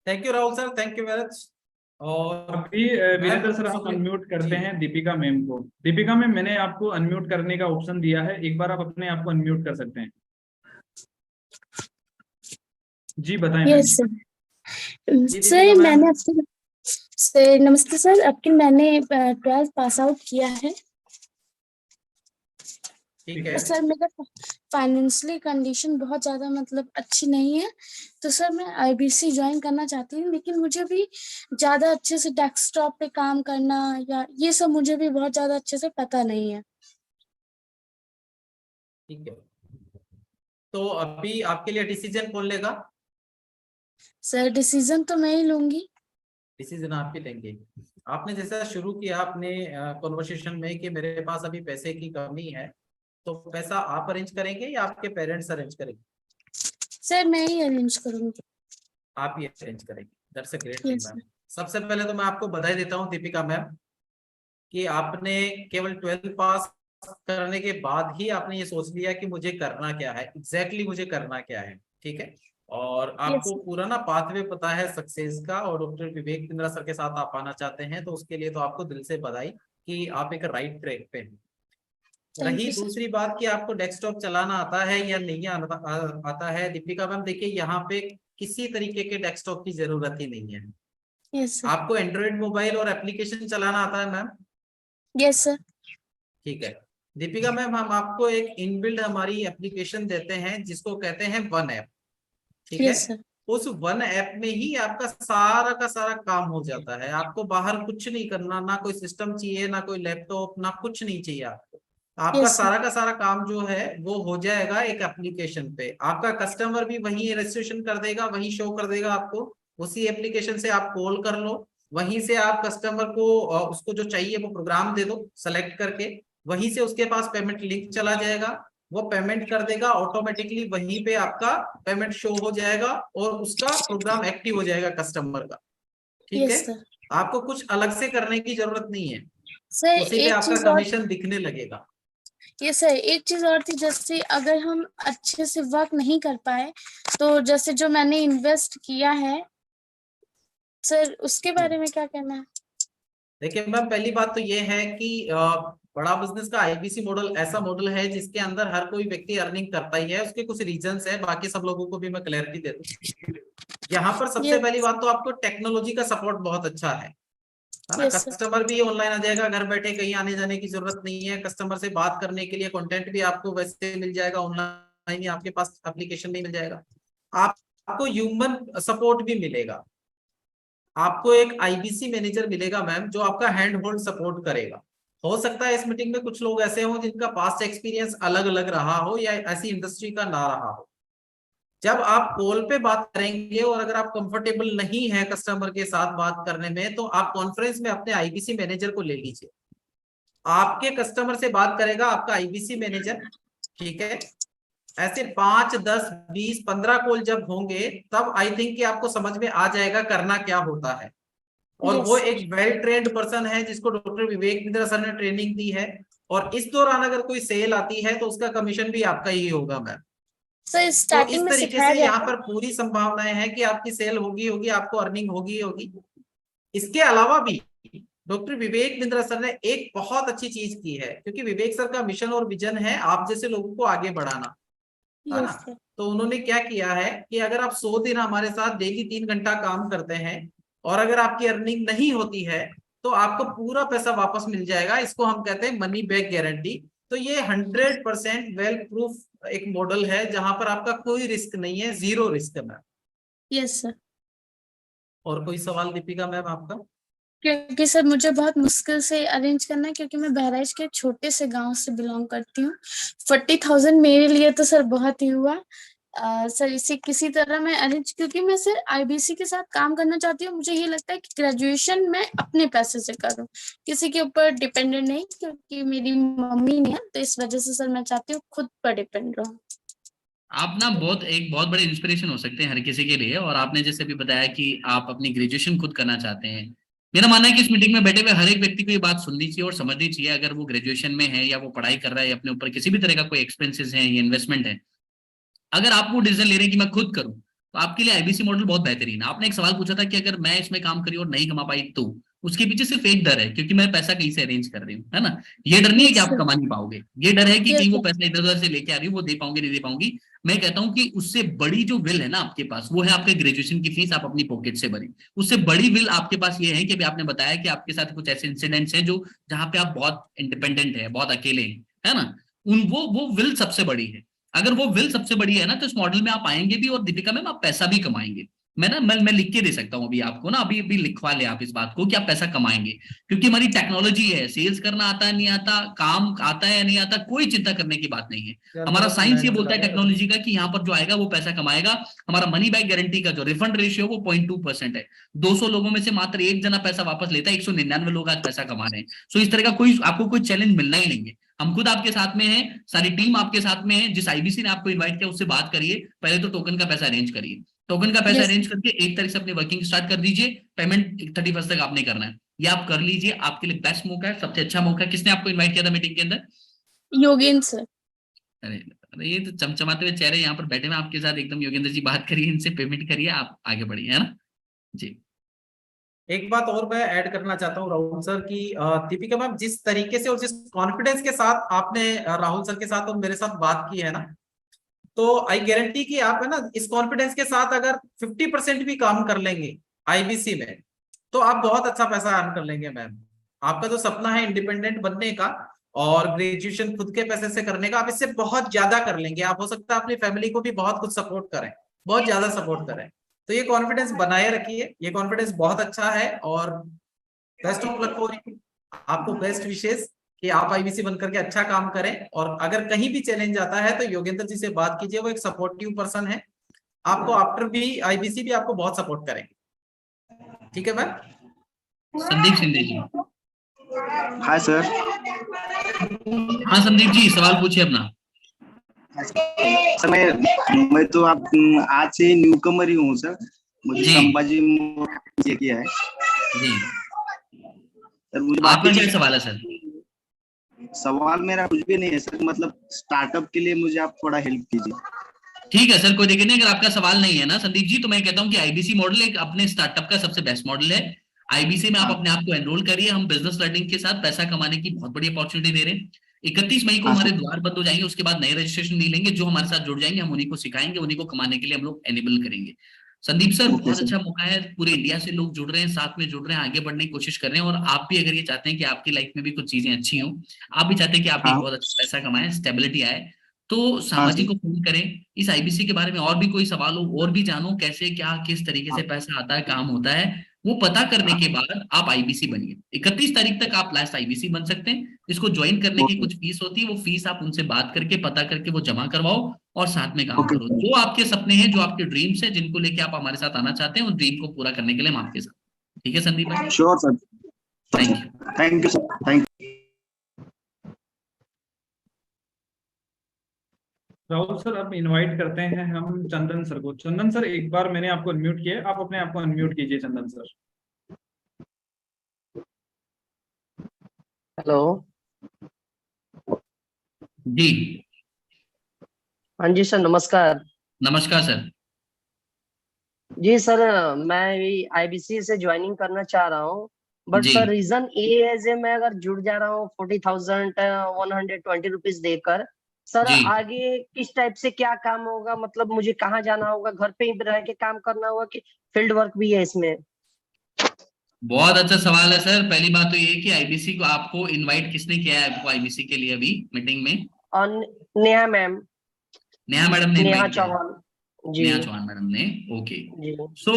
Speaker 4: Thank you Rahul sir, thank you very much. और
Speaker 3: अभी वीरेंद्र सर हम अनम्यूट करते हैं दीपिका मैम को। दीपिका मैम, मैंने आपको अनम्यूट करने का ऑप्शन दिया है, एक बार आप अपने आप को अनम्यूट कर सकते हैं। जी बताएं मैम।
Speaker 7: Yes sir.
Speaker 4: जी
Speaker 7: सर
Speaker 4: दीपिका मैम।
Speaker 7: मैंने आपके सर नमस्ते सर, आपके मैंने 12th पास आउट किया है।
Speaker 4: ठीक है।
Speaker 7: सर मेरा फाइनेंशियली कंडीशन बहुत ज्यादा मतलब अच्छी नहीं है, तो सर मैं आईबीसी ज्वाइन करना चाहती हूँ, लेकिन मुझे भी ज्यादा अच्छे से डेस्कटॉप पे काम करना या ये सब मुझे भी बहुत ज्यादा अच्छे से पता नहीं है।
Speaker 4: ठीक है, तो अभी आपके लिए डिसीजन कौन लेगा?
Speaker 7: सर डिसीजन तो मैं ही लूंगी।
Speaker 4: डिसीजन आप ही लेंगे। आपने जैसा शुरू किया अपने कॉन्वर्सेशन में कि मेरे पास अभी पैसे की कमी है, तो पैसा आप अरेंज करेंगे या आपके पेरेंट्स अरेंज करेंगे?
Speaker 7: सर मैं ही अरेंज करूंगी।
Speaker 4: आप ही अरेंज करेंगे। That's a great thing
Speaker 7: yes
Speaker 4: ma'am. सबसे पहले तो मैं आपको बधाई देता हूँ दीपिका मैम कि आपने केवल 12 पास करने के बाद ही आपने ये सोच लिया कि मुझे करना क्या है, एग्जैक्टली मुझे करना क्या है। ठीक है, और आपको पूरा ना पाथवे पता है सक्सेस का, और डॉक्टर विवेक बिंद्रा सर के साथ आप आना चाहते हैं, तो उसके लिए तो आपको दिल से बधाई कि आप एक राइट ट्रैक पे हैं। रही दूसरी बात कि आपको डेस्कटॉप चलाना आता है या नहीं आता है, दीपिका मैम देखिए यहाँ पे किसी तरीके के डेस्कटॉप की जरूरत ही नहीं है।
Speaker 7: Yes sir.
Speaker 4: आपको एंड्रॉइड मोबाइल और एप्लीकेशन चलाना आता है मैम?
Speaker 7: Yes sir.
Speaker 4: ठीक है दीपिका मैम, हम आपको एक इनबिल्ड हमारी एप्लीकेशन देते हैं जिसको कहते हैं वन ऐप। ठीक है,
Speaker 7: यस सर।
Speaker 4: उस वन ऐप में ही आपका सारा का सारा काम हो जाता है। आपको बाहर कुछ नहीं करना, ना कोई सिस्टम चाहिए, ना कोई लैपटॉप, ना कुछ नहीं चाहिए आपको। आपका
Speaker 7: यस सर।
Speaker 4: सारा का सारा काम जो है वो हो जाएगा एक एप्लीकेशन पे। आपका कस्टमर भी वही रजिस्ट्रेशन कर देगा, वही शो कर देगा आपको। उसी एप्लीकेशन से आप कॉल कर लो, वहीं से आप कस्टमर को उसको जो चाहिए वो प्रोग्राम दे दो सेलेक्ट करके, वहीं से उसके पास पेमेंट लिंक चला जाएगा, वो पेमेंट कर देगा, ऑटोमेटिकली वहीं पे आपका पेमेंट शो हो जाएगा और उसका प्रोग्राम एक्टिव हो जाएगा कस्टमर का। ठीक है,
Speaker 7: यस सर।
Speaker 4: आपको कुछ अलग से करने की जरूरत नहीं है,
Speaker 7: सर
Speaker 4: उसी पे
Speaker 7: एक
Speaker 4: आपका
Speaker 7: चीज और,
Speaker 4: कमीशन दिखने लगेगा।
Speaker 7: ये सर एक चीज और थी, जैसे अगर हम अच्छे से वर्क नहीं कर पाए तो जैसे जो मैंने इन्वेस्ट किया है सर, उसके बारे में क्या कहना है?
Speaker 4: देखिए मैम, पहली बात तो ये है कि बड़ा बिजनेस का आईबीसी मॉडल ऐसा मॉडल है जिसके अंदर हर कोई व्यक्ति अर्निंग करता ही है, उसके कुछ रीजंस है, बाकी सब लोगों को भी मैं क्लैरिटी दे दूं। यहाँ पर सबसे पहली बात तो आपको टेक्नोलॉजी का सपोर्ट बहुत अच्छा है ना।
Speaker 7: Yes sir.
Speaker 4: कस्टमर भी ऑनलाइन आ जाएगा, घर बैठे कहीं आने जाने की जरूरत नहीं है। कस्टमर से बात करने के लिए कंटेंट भी आपको वैसे मिल जाएगा, ऑनलाइन ही आपके पास एप्लीकेशन नहीं मिल जाएगा। आपको ह्यूमन सपोर्ट भी मिलेगा, आपको एक आईबीसी मैनेजर मिलेगा मैम, जो आपका हैंड होल्ड सपोर्ट करेगा। हो सकता है इस मीटिंग में कुछ लोग ऐसे हो जिनका पास्ट एक्सपीरियंस अलग अलग रहा हो या ऐसी इंडस्ट्री का ना रहा हो। जब आप कॉल पे बात करेंगे और अगर आप कंफर्टेबल नहीं है कस्टमर के साथ बात करने में, तो आप कॉन्फ्रेंस में अपने आईबीसी मैनेजर को ले लीजिए, आपके कस्टमर से बात करेगा आपका आईबीसी मैनेजर। ठीक है, ऐसे 5, 10, 20, 15 कॉल जब होंगे तब आई थिंक कि आपको समझ में आ जाएगा करना क्या होता है। और वो एक वेल ट्रेन्ड पर्सन है जिसको डॉक्टर विवेक बिंद्रा सर ने ट्रेनिंग दी है, और इस दौरान अगर कोई सेल आती है तो उसका कमीशन भी आपका ही होगा मैम।
Speaker 7: सर
Speaker 4: तो
Speaker 7: स्टार्टिंग
Speaker 4: इस
Speaker 7: में
Speaker 4: तरीके
Speaker 7: सिखाया
Speaker 4: से यहाँ
Speaker 7: जाता
Speaker 4: पर पूरी संभावनाएं हैं कि आपकी सेल होगी, आपको अर्निंग होगी। इसके अलावा भी डॉक्टर विवेक बिंद्रा सर ने एक बहुत अच्छी चीज की है, क्योंकि विवेक सर का मिशन और विजन है आप जैसे लोगों को आगे बढ़ाना, है
Speaker 7: यस
Speaker 4: ना।
Speaker 7: सर।
Speaker 4: तो उन्होंने क्या किया है कि अगर आप 100 दिन हमारे साथ डेली 3 घंटा काम करते हैं और अगर आपकी अर्निंग नहीं होती है तो आपको पूरा पैसा वापस मिल जाएगा। इसको हम कहते हैं मनी बैक गारंटी। तो ये 100% वेल प्रूफ एक मॉडल है जहां पर आपका कोई रिस्क नहीं है, जीरो रिस्क है मैम।
Speaker 7: Yes sir.
Speaker 4: और कोई सवाल दीपिका मैम आपका?
Speaker 7: क्योंकि सर मुझे बहुत मुश्किल से अरेंज करना है, क्योंकि मैं बहराइच के छोटे से गांव से बिलोंग करती हूँ। 40,000 मेरे लिए तो सर बहुत ही हुआ। सर इसे किसी तरह मैं अरेंज, क्योंकि मैं सर आईबीसी के साथ काम करना चाहती हूँ। मुझे ये लगता है कि ग्रेजुएशन मैं अपने पैसे से करूँ, किसी के ऊपर डिपेंडेंट नहीं, क्योंकि मेरी मम्मी नहीं है, तो इस वजह से सर मैं चाहती हूँ खुद पर डिपेंड रहूँ।
Speaker 5: आप ना बहुत बड़े इंस्पिरेशन हो सकते हैं हर किसी के लिए। और आपने जैसे भी बताया कि आप अपनी ग्रेजुएशन खुद करना चाहते हैं, मेरा मानना है कि इस मीटिंग में बैठे हुए हर एक व्यक्ति को ये बात सुननी चाहिए और समझनी चाहिए। अगर वो ग्रेजुएशन में है या वो पढ़ाई कर रहा है, अपने ऊपर किसी भी तरह का कोई एक्सपेंसेस है या इन्वेस्टमेंट है, अगर आप वो डिसीजन ले रहे हैं कि मैं खुद करूं, तो आपके लिए आईबीसी मॉडल बहुत बेहतरीन है। आपने एक सवाल पूछा था कि अगर मैं इसमें काम करी और नहीं कमा पाई तो उसके पीछे सिर्फ एक डर है, क्योंकि मैं पैसा कहीं से अरेंज कर रही हूँ, है ना। ये डर नहीं है कि आप कमा नहीं पाओगे, ये डर है कि कहीं वो पैसा इधर उधर से लेके आ रही हूँ, वो दे पाऊंगी नहीं दे पाऊंगी। मैं कहता हूँ कि उससे बड़ी जो विल है ना आपके पास, वो है आपके ग्रेजुएशन की फीस आप अपनी पॉकेट से भरी। उससे बड़ी विल आपके पास ये है कि अभी आपने बताया कि आपके साथ कुछ ऐसे इंसिडेंट्स हैं जो जहां पे आप बहुत इंडिपेंडेंट है, बहुत अकेले हैं, है ना। वो विल सबसे बड़ी है। अगर वो विल सबसे बड़ी है ना, तो इस मॉडल में आप आएंगे भी और दीपिका मैम आप पैसा भी कमाएंगे। मैं लिख के दे सकता हूँ अभी आपको ना, अभी लिखवा ले आप इस बात को कि आप पैसा कमाएंगे, क्योंकि हमारी टेक्नोलॉजी है। सेल्स करना आता है नहीं आता, काम आता है या नहीं आता, कोई चिंता करने की बात नहीं है। हमारा साइंस ये बोलता है टेक्नोलॉजी का कि यहाँ पर जो आएगा वो पैसा कमाएगा। हमारा मनी बैक गारंटी का जो रिफंड रेशियो वो 0.2% है। 200 लोगों में से मात्र एक जना पैसा वापस लेता है, 199 लोग आज पैसा कमा रहे हैं। सो इस तरह का कोई आपको कोई चैलेंज मिलना ही नहीं है। हम खुद आपके साथ में हैं, सारी टीम आपके साथ में है। जिस आईबीसी ने आपको इनवाइट किया उससे बात करिए, पहले तो टोकन का पैसा अरेंज करिए। टोकन का पैसा अरेंज करके 1 तारीख से अपनी वर्किंग स्टार्ट कर दीजिए। पेमेंट 31 तक आपने करना है, ये आप कर लीजिए। आपके लिए बेस्ट मौका है, सबसे अच्छा मौका है। किसने आपको इनवाइट किया था मीटिंग के अंदर?
Speaker 7: योगेंद्र सर।
Speaker 5: अरे ये तो चमचमाते हुए चेहरे यहाँ पर बैठे हुए आपके साथ, एकदम योगेंद्र जी बात करिए, इनसे पेमेंट करिए, आप आगे बढ़िए, है ना जी।
Speaker 4: एक बात और मैं ऐड करना चाहता हूँ राहुल सर की, दीपिका मैम जिस तरीके से और जिस कॉन्फिडेंस के साथ आपने राहुल सर के साथ और मेरे साथ बात की है ना, तो आई गारंटी कि आप है ना इस कॉन्फिडेंस के साथ अगर 50% भी काम कर लेंगे आईबीसी में, तो आप बहुत अच्छा पैसा अर्न कर लेंगे मैम। आपका जो सपना है इंडिपेंडेंट बनने का और ग्रेजुएशन खुद के पैसे से करने का, आप इससे बहुत ज्यादा कर लेंगे। आप हो सकता है अपनी फैमिली को भी बहुत कुछ सपोर्ट करें, बहुत ज्यादा सपोर्ट करें। तो ये कॉन्फिडेंस बनाए रखिए, ये कॉन्फिडेंस बहुत अच्छा है। और best of luck for you, आपको बेस्ट विशेष कि आप आईबीसी बनकर के अच्छा काम करें। और अगर कहीं भी चैलेंज आता है तो योगेंद्र जी से बात कीजिए, वो एक सपोर्टिव पर्सन है, आपको आफ्टर भी आईबीसी भी आपको बहुत सपोर्ट करेंगे। ठीक है ma'am?
Speaker 5: Sandeep Shinde ji.
Speaker 8: Hi sir.
Speaker 5: हाँ संदीप जी, सवाल पूछिए अपना।
Speaker 8: सर मैं तो आप आज से न्यू कमर ही हूँ सर। मुझे
Speaker 5: जी
Speaker 8: संभाजी ये किया है
Speaker 5: जी,
Speaker 8: सर। मुझे
Speaker 5: आपका
Speaker 8: बाकी
Speaker 5: क्या सवाल है सर?
Speaker 8: सवाल मेरा कुछ भी नहीं है सर, मतलब स्टार्टअप के लिए मुझे आप थोड़ा हेल्प कीजिए।
Speaker 5: ठीक है सर, कोई दिक्कत नहीं। अगर आपका सवाल नहीं है ना संदीप जी, तो मैं कहता हूं कि आईबीसी मॉडल एक अपने स्टार्टअप का सबसे बेस्ट मॉडल है। आईबीसी में आप
Speaker 8: हाँ
Speaker 5: अपने आप को एनरोल करिए, हम बिजनेस लर्निंग के साथ पैसा कमाने की बहुत बड़ी अपॉर्चुनिटी दे रहे हैं। 31 मई को
Speaker 8: हाँ
Speaker 5: हमारे
Speaker 8: सर।
Speaker 5: द्वार बंद हो जाएंगे, उसके बाद नए रजिस्ट्रेशन नहीं लेंगे। जो हमारे साथ जुड़ जाएंगे हम उन्हीं को सिखाएंगे, उन्हीं को कमाने के लिए हम लोग एनेबल करेंगे। संदीप सर,
Speaker 8: ओके
Speaker 5: बहुत
Speaker 8: सर।
Speaker 5: अच्छा मौका है, पूरे इंडिया से लोग जुड़ रहे हैं, साथ में जुड़ रहे हैं, आगे बढ़ने की कोशिश कर रहे हैं। और आप भी अगर ये चाहते हैं कि आपकी लाइफ में भी कुछ चीजें अच्छी हों, आप भी चाहते हैं कि आप एक
Speaker 8: हाँ
Speaker 5: बहुत अच्छा पैसा कमाएं, स्टेबिलिटी आए, तो
Speaker 8: हाँ
Speaker 5: सामाजिक
Speaker 8: सर।
Speaker 5: को फोन करें। इस आईबीसी के बारे में और भी कोई सवाल हो और भी जानो, कैसे क्या किस तरीके से
Speaker 8: हाँ
Speaker 5: पैसा आता है, काम होता है, वो पता करने
Speaker 8: हाँ।
Speaker 5: के बाद आप आईबीसी बनिए। 31 तारीख तक आप लास्ट आईबीसी बन सकते हैं। इसको ज्वाइन करने की
Speaker 8: ओके
Speaker 5: कुछ फीस होती है, वो फीस आप उनसे बात करके पता करके वो जमा करवाओ और साथ में काम
Speaker 8: ओके
Speaker 5: करो।
Speaker 8: सर।
Speaker 5: जो आपके सपने हैं, जो आपके ड्रीम्स हैं, जिनको लेके आप हमारे साथ आना चाहते हैं, उस ड्रीम को पूरा करने के लिए हम आपके साथ। ठीक है संदीप भाई,
Speaker 8: sure sir.
Speaker 5: Thank you.
Speaker 8: Thank you sir, thank you.
Speaker 3: Rahul sir, अब इनवाइट करते हैं हम चंदन सर को। चंदन सर, एक बार मैंने आपको अनम्यूट किया है, आप अपने आप को अनम्यूट कीजिए चंदन सर।
Speaker 9: हेलो।
Speaker 5: जी
Speaker 9: हाँ जी सर, नमस्कार।
Speaker 5: नमस्कार सर।
Speaker 9: जी सर, मैं भी आईबीसी से ज्वाइनिंग करना चाह रहा हूँ, बट
Speaker 5: जी
Speaker 9: सर रीजन ये है जे मैं अगर जुड़ जा रहा हूँ 40,120 रुपीज देकर, सर
Speaker 5: जी,
Speaker 9: आगे किस टाइप से क्या काम होगा, मतलब मुझे कहाँ जाना होगा, घर पे ही रह के काम करना होगा कि फील्ड वर्क भी है इसमें?
Speaker 5: बहुत अच्छा सवाल है सर। पहली बात तो ये है कि आईबीसी को आपको इनवाइट किसने किया है, आपको आईबीसी के लिए अभी मीटिंग में?
Speaker 9: और नेहा मैम,
Speaker 5: नेहा मैडम ने
Speaker 9: नेहा
Speaker 5: इनवाइट किया है?
Speaker 9: चौहान जी।
Speaker 5: नेहा चौहान मैडम ने, ओके।
Speaker 9: जी
Speaker 5: सो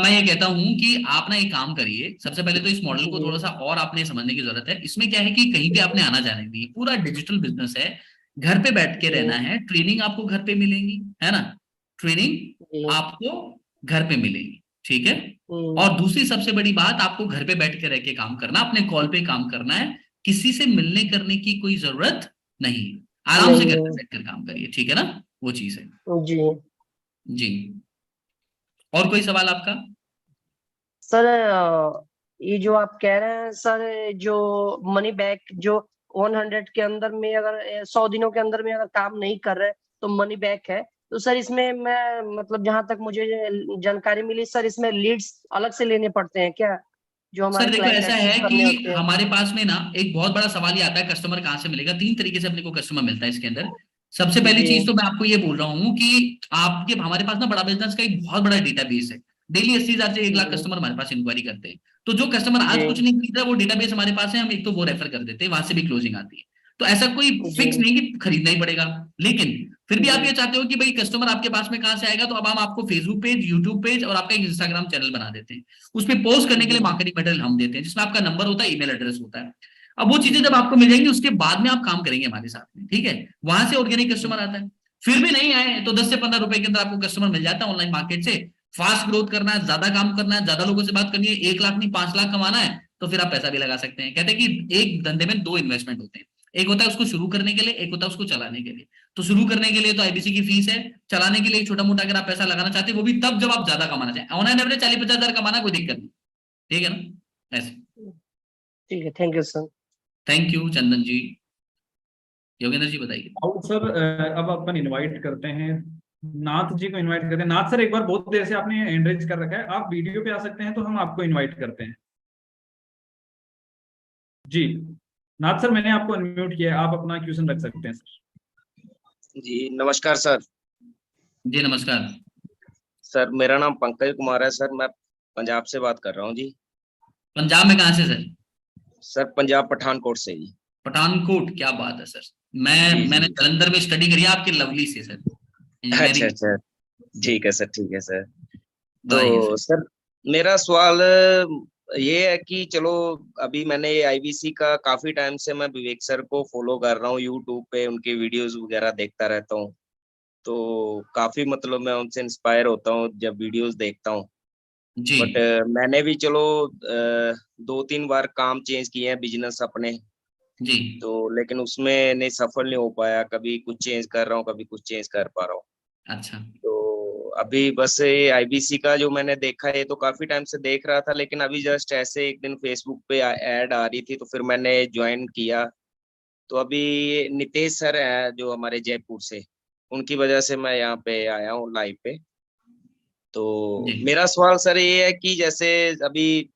Speaker 5: मैं ये कहता हूं कि आप ना एक काम करिए। सबसे पहले तो इस मॉडल को
Speaker 9: जी
Speaker 5: थोड़ा सा और आपने समझने की जरूरत है। इसमें क्या है कि कहीं पे आपने आना जाने नहीं है, पूरा डिजिटल बिजनेस है, घर पे बैठ के
Speaker 9: जी
Speaker 5: रहना है। ट्रेनिंग आपको घर पे मिलेगी, है ना, ट्रेनिंग
Speaker 9: जी।
Speaker 5: आपको घर पे मिलेगी, ठीक है।
Speaker 9: हम्म,
Speaker 5: और दूसरी सबसे बड़ी बात, आपको घर पे बैठ के रह के काम करना, अपने कॉल पे काम करना है, किसी से मिलने करने की कोई जरूरत नहीं। आराम से
Speaker 9: नहीं
Speaker 5: घर पे
Speaker 9: है
Speaker 5: बैठ कर काम करिए, ठीक है ना, वो चीज है।
Speaker 9: जी।
Speaker 5: जी, और कोई सवाल आपका?
Speaker 9: सर ये जो आप कह रहे हैं सर, जो मनी बैक जो 100 के अंदर में अगर 100 दिनों के अंदर में अगर काम नहीं कर रहे तो मनी बैक है, तो सर इसमें मैं मतलब जहां तक मुझे जानकारी मिली सर, इसमें लीड्स अलग से लेने पड़ते हैं क्या, जो
Speaker 5: सर
Speaker 9: हमारे
Speaker 5: देखो,
Speaker 9: क्लाइंट
Speaker 5: ऐसा
Speaker 9: अचीव
Speaker 5: है कि
Speaker 9: करने होते हैं?
Speaker 5: हमारे पास में ना एक बहुत बड़ा सवाल ये आता है, कस्टमर कहाँ से मिलेगा। तीन तरीके से अपने को कस्टमर मिलता है इसके अंदर। सबसे पहली
Speaker 9: जी
Speaker 5: चीज तो मैं आपको ये बोल रहा हूँ कि आपके हमारे पास ना बड़ा बिजनेस का एक बहुत बड़ा डेटाबेस है। डेली 80,000 से 1 लाख
Speaker 9: जी
Speaker 5: कस्टमर हमारे पास इंक्वायरी करते हैं। तो जो कस्टमर आज कुछ
Speaker 9: जी
Speaker 5: नहीं खरीद रहा, वो डेटाबेस हमारे पास है, हम एक तो वो रेफर कर देते हैं, वहां से भी क्लोजिंग आती है। तो ऐसा कोई
Speaker 9: जी
Speaker 5: फिक्स नहीं कि खरीदना ही पड़ेगा। लेकिन फिर भी आप
Speaker 9: जी
Speaker 5: ये चाहते हो कि भाई कस्टमर आपके पास में कहाँ से आएगा, तो अब हम आपको फेसबुक पेज, यूट्यूब पेज और आपका एक इंस्टाग्राम चैनल बना देते हैं। उसमें पोस्ट करने के लिए
Speaker 9: जी
Speaker 5: मार्केटिंग मटेरियल हम देते हैं, जिसमें आपका नंबर होता है, ईमेल एड्रेस होता है। अब वो चीजें जब आपको मिल जाएंगी, उसके बाद में आप काम करेंगे हमारे साथ में, ठीक है। वहां से ऑर्गेनिक कस्टमर आता है। फिर भी नहीं आए तो 10 से 15 रुपए के अंदर आपको कस्टमर मिल जाता है ऑनलाइन मार्केट से। फास्ट ग्रोथ करना है, ज्यादा काम करना है, ज्यादा लोगों से बात करनी है, 1 लाख नहीं 5 लाख कमाना है, तो फिर आप पैसा भी लगा सकते हैं। कहते हैं कि एक धंधे में 2 इन्वेस्टमेंट होते हैं, एक होता है उसको शुरू करने के लिए, एक होता है उसको चलाने के लिए। तो शुरू करने के लिए तो आईबीसी की फीस है, चलाने के लिए छोटा मोटा अगर आप पैसा लगाना चाहते हैं, वो भी तब जब आप ज्यादा कमाना चाहें। ऑनलाइन एवरेज 40-50 हजार कमाना कोई दिक्कत नहीं, ठीक है ना, ऐसे।
Speaker 9: ठीक है, thank you sir.
Speaker 5: Thank you Chandan ji. Yogendra ji बताइए।
Speaker 3: राहुल सर, अब अपन इनवाइट करते हैं नाथ जी को। इनवाइट करते हैं नाथ सर, एक बार बहुत देर से आपने हैंड रेज कर रखा है, आप वीडियो पे आ सकते हैं तो हम आपको इनवाइट करते हैं। जी नाथ सर, मैंने आपको अनम्यूट किया है, आप अपना क्वेश्चन रख सकते हैं सर।
Speaker 10: जी नमस्कार सर।
Speaker 5: जी नमस्कार।
Speaker 10: सर मेरा नाम पंकज कुमार है सर, मैं पंजाब से बात कर रहा हूँ जी।
Speaker 5: पंजाब में कहाँ से सर?
Speaker 10: सर पंजाब पठानकोट से जी।
Speaker 5: पठानकोट, क्या बात है सर।
Speaker 10: जी
Speaker 5: मैंने
Speaker 10: जी।
Speaker 5: जलंधर में स्टडी करी है आपके लवली से सर,
Speaker 10: अच्छा
Speaker 5: इंजीनियरिंग।
Speaker 10: अच्छा, ठीक है सर, ठीक है सर।
Speaker 5: बताइए
Speaker 10: तो
Speaker 5: सर।
Speaker 10: सर मेरा सवाल ये है कि चलो, अभी मैंने आईबीसी का काफी टाइम से मैं विवेक सर को फॉलो कर रहा हूँ, यूट्यूब पे उनके वीडियोस वगैरह देखता रहता हूँ। तो काफी मतलब मैं उनसे इंस्पायर होता हूँ जब वीडियोस देखता हूँ।
Speaker 5: जी
Speaker 10: बट मैंने भी चलो 2-3 बार काम चेंज किए हैं बिजनेस अपने,
Speaker 5: जी।
Speaker 10: तो लेकिन उसमें नहीं सफल नहीं हो पाया, कभी कुछ चेंज कर रहा हूँ, कभी कुछ चेंज कर पा रहा हूँ।
Speaker 5: अच्छा।
Speaker 10: तो अभी बस ये आईबीसी का जो मैंने देखा है, तो काफी टाइम से देख रहा था, लेकिन अभी जस्ट ऐसे एक दिन फेसबुक पे ऐड आ रही थी, तो फिर मैंने ज्वाइन किया। तो अभी नितेश सर है जो हमारे जयपुर से, उनकी वजह से मैं यहाँ पे आया हूँ लाइव पे। तो
Speaker 5: जी
Speaker 10: मेरा सवाल सर ये है कि जैसे अभी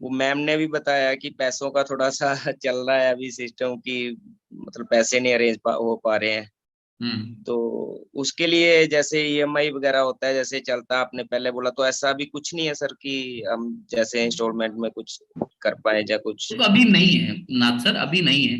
Speaker 10: वो मैम ने भी बताया कि पैसों का थोड़ा सा चल रहा है अभी सिस्टम की, मतलब पैसे नहीं अरेंज हो पा रहे हैं। तो उसके लिए जैसे ईएमआई वगैरह होता है, जैसे चलता है, आपने पहले बोला, तो ऐसा भी कुछ नहीं है सर कि हम जैसे इंस्टॉलमेंट में कुछ कर पाए या कुछ?
Speaker 5: देखो अभी नहीं है नाथ सर, अभी नहीं है।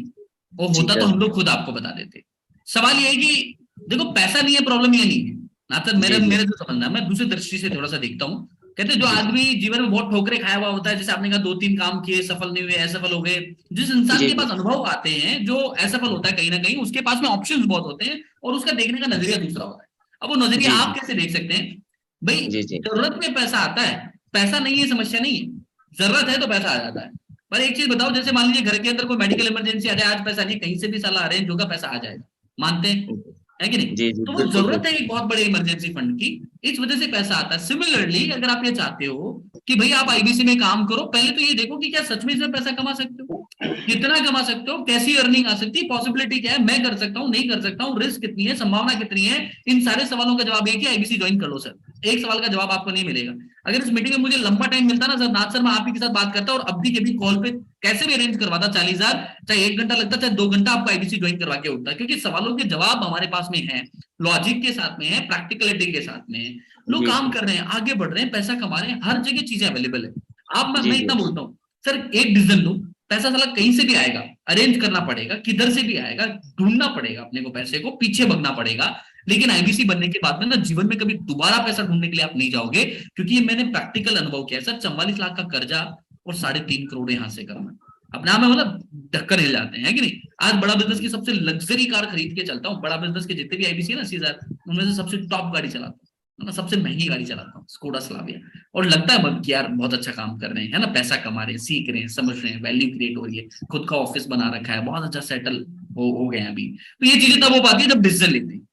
Speaker 5: वो होता
Speaker 10: ठीक है।
Speaker 5: तो हम लोग खुद आपको बता देते। सवाल ये है कि देखो पैसा नहीं है, प्रॉब्लम ये नहीं है नाथ सर। मेरे
Speaker 10: जी जी
Speaker 5: मेरे जो समझना, मैं दूसरी दृष्टि से थोड़ा सा देखता हूँ। कहते हैं जो
Speaker 10: जी
Speaker 5: आदमी जीवन में बहुत ठोकरे खाया हुआ होता है, जैसे आपने कहा 2-3 काम किए, सफल नहीं हुए, असफल हो गए, जिस इंसान
Speaker 10: जी
Speaker 5: के
Speaker 10: जी
Speaker 5: पास अनुभव आते हैं, जो असफल होता है कहीं ना कहीं, उसके पास में ऑप्शंस बहुत होते हैं और उसका देखने का नजरिया दूसरा होता है। अब वो नजरिया
Speaker 10: जी
Speaker 5: आप कैसे देख सकते हैं भाई?
Speaker 10: जी जी
Speaker 5: जरूरत में पैसा आता है, पैसा नहीं है समस्या नहीं है, जरूरत है तो पैसा आ जाता है। पर एक चीज बताओ, जैसे मान लीजिए घर के अंदर कोई मेडिकल इमरजेंसी आ जाए, आज पैसा नहीं, कहीं से भी साला अरेंज होगा, पैसा आ जाएगा, मानते हैं है कि नहीं?
Speaker 10: जी जी
Speaker 5: तो वो
Speaker 10: बिल्कुल
Speaker 5: जरूरत है
Speaker 10: बिल्कुल।
Speaker 5: एक बहुत बड़े इमरजेंसी फंड की, इस वजह से पैसा आता है। सिमिलरली अगर आप ये चाहते हो कि भाई आप आईबीसी में काम करो, पहले तो ये देखो कि क्या सच में इसमें पैसा कमा सकते हो, कितना कमा सकते हो, कैसी अर्निंग आ सकती है, पॉसिबिलिटी क्या है, मैं कर सकता हूँ नहीं कर सकता हूँ, रिस्क कितनी है, संभावना कितनी है। इन सारे सवालों का जवाब एक ही, आईबीसी ज्वाइन कर लो सर। एक सवाल का जवाब आपको नहीं मिलेगा। अगर इस मीटिंग में मुझे लंबा टाइम मिलता ना सर, नाथ सर, मैं आप ही के साथ बात करता और अभी के भी कॉल पे कैसे भी अरेंज करवाता 40,000, चाहे 1 घंटा लगता चाहे 2 घंटा, आपको आईबीसी ज्वाइन करवा के उठता, क्योंकि सवालों के जवाब हमारे पास में है, लॉजिक के साथ में है, प्रैक्टिकलिटी के साथ में है। लोग
Speaker 10: जी
Speaker 5: काम
Speaker 10: जी
Speaker 5: कर रहे हैं, आगे बढ़ रहे हैं, पैसा कमा रहे हैं, हर जगह चीजें अवेलेबल है। आप
Speaker 10: जी
Speaker 5: मैं
Speaker 10: जी
Speaker 5: इतना बोलता हूँ सर, एक डिसीजन लो, पैसा साला कहीं से भी आएगा, अरेंज करना पड़ेगा, किधर से भी आएगा, ढूंढना पड़ेगा अपने को, पैसे को पीछे भगना पड़ेगा। लेकिन आईबीसी बनने के बाद में ना जीवन में कभी दोबारा पैसा ढूंढने के लिए आप नहीं जाओगे, क्योंकि ये मैंने प्रैक्टिकल अनुभव किया सर। 44 लाख का कर्जा और 3.5 करोड़ यहाँ से करना, अपने आप में मतलब ढक्कन हिल जाते हैं कि नहीं? आज बड़ा बिजनेस की सबसे लग्जरी कार खरीद के चलता हूँ, बड़ा बिजनेस के जितने भी आईबीसी है ना सीजर, उनमें से सबसे टॉप गाड़ी चलाता हूँ, मैं सबसे महंगी गाड़ी चलाता हूँ, स्कोडा स्लाविया। और लगता है कि यार बहुत अच्छा काम कर रहे हैं, है ना, पैसा कमा रहे हैं, सीख रहे हैं, समझ रहे हैं, वैल्यू क्रिएट हो रही है, खुद का ऑफिस बना रखा है, बहुत अच्छा सेटल हो गए हैं अभी। तो ये चीजें तब हो पाती है जब डिसीजन लेते हैं।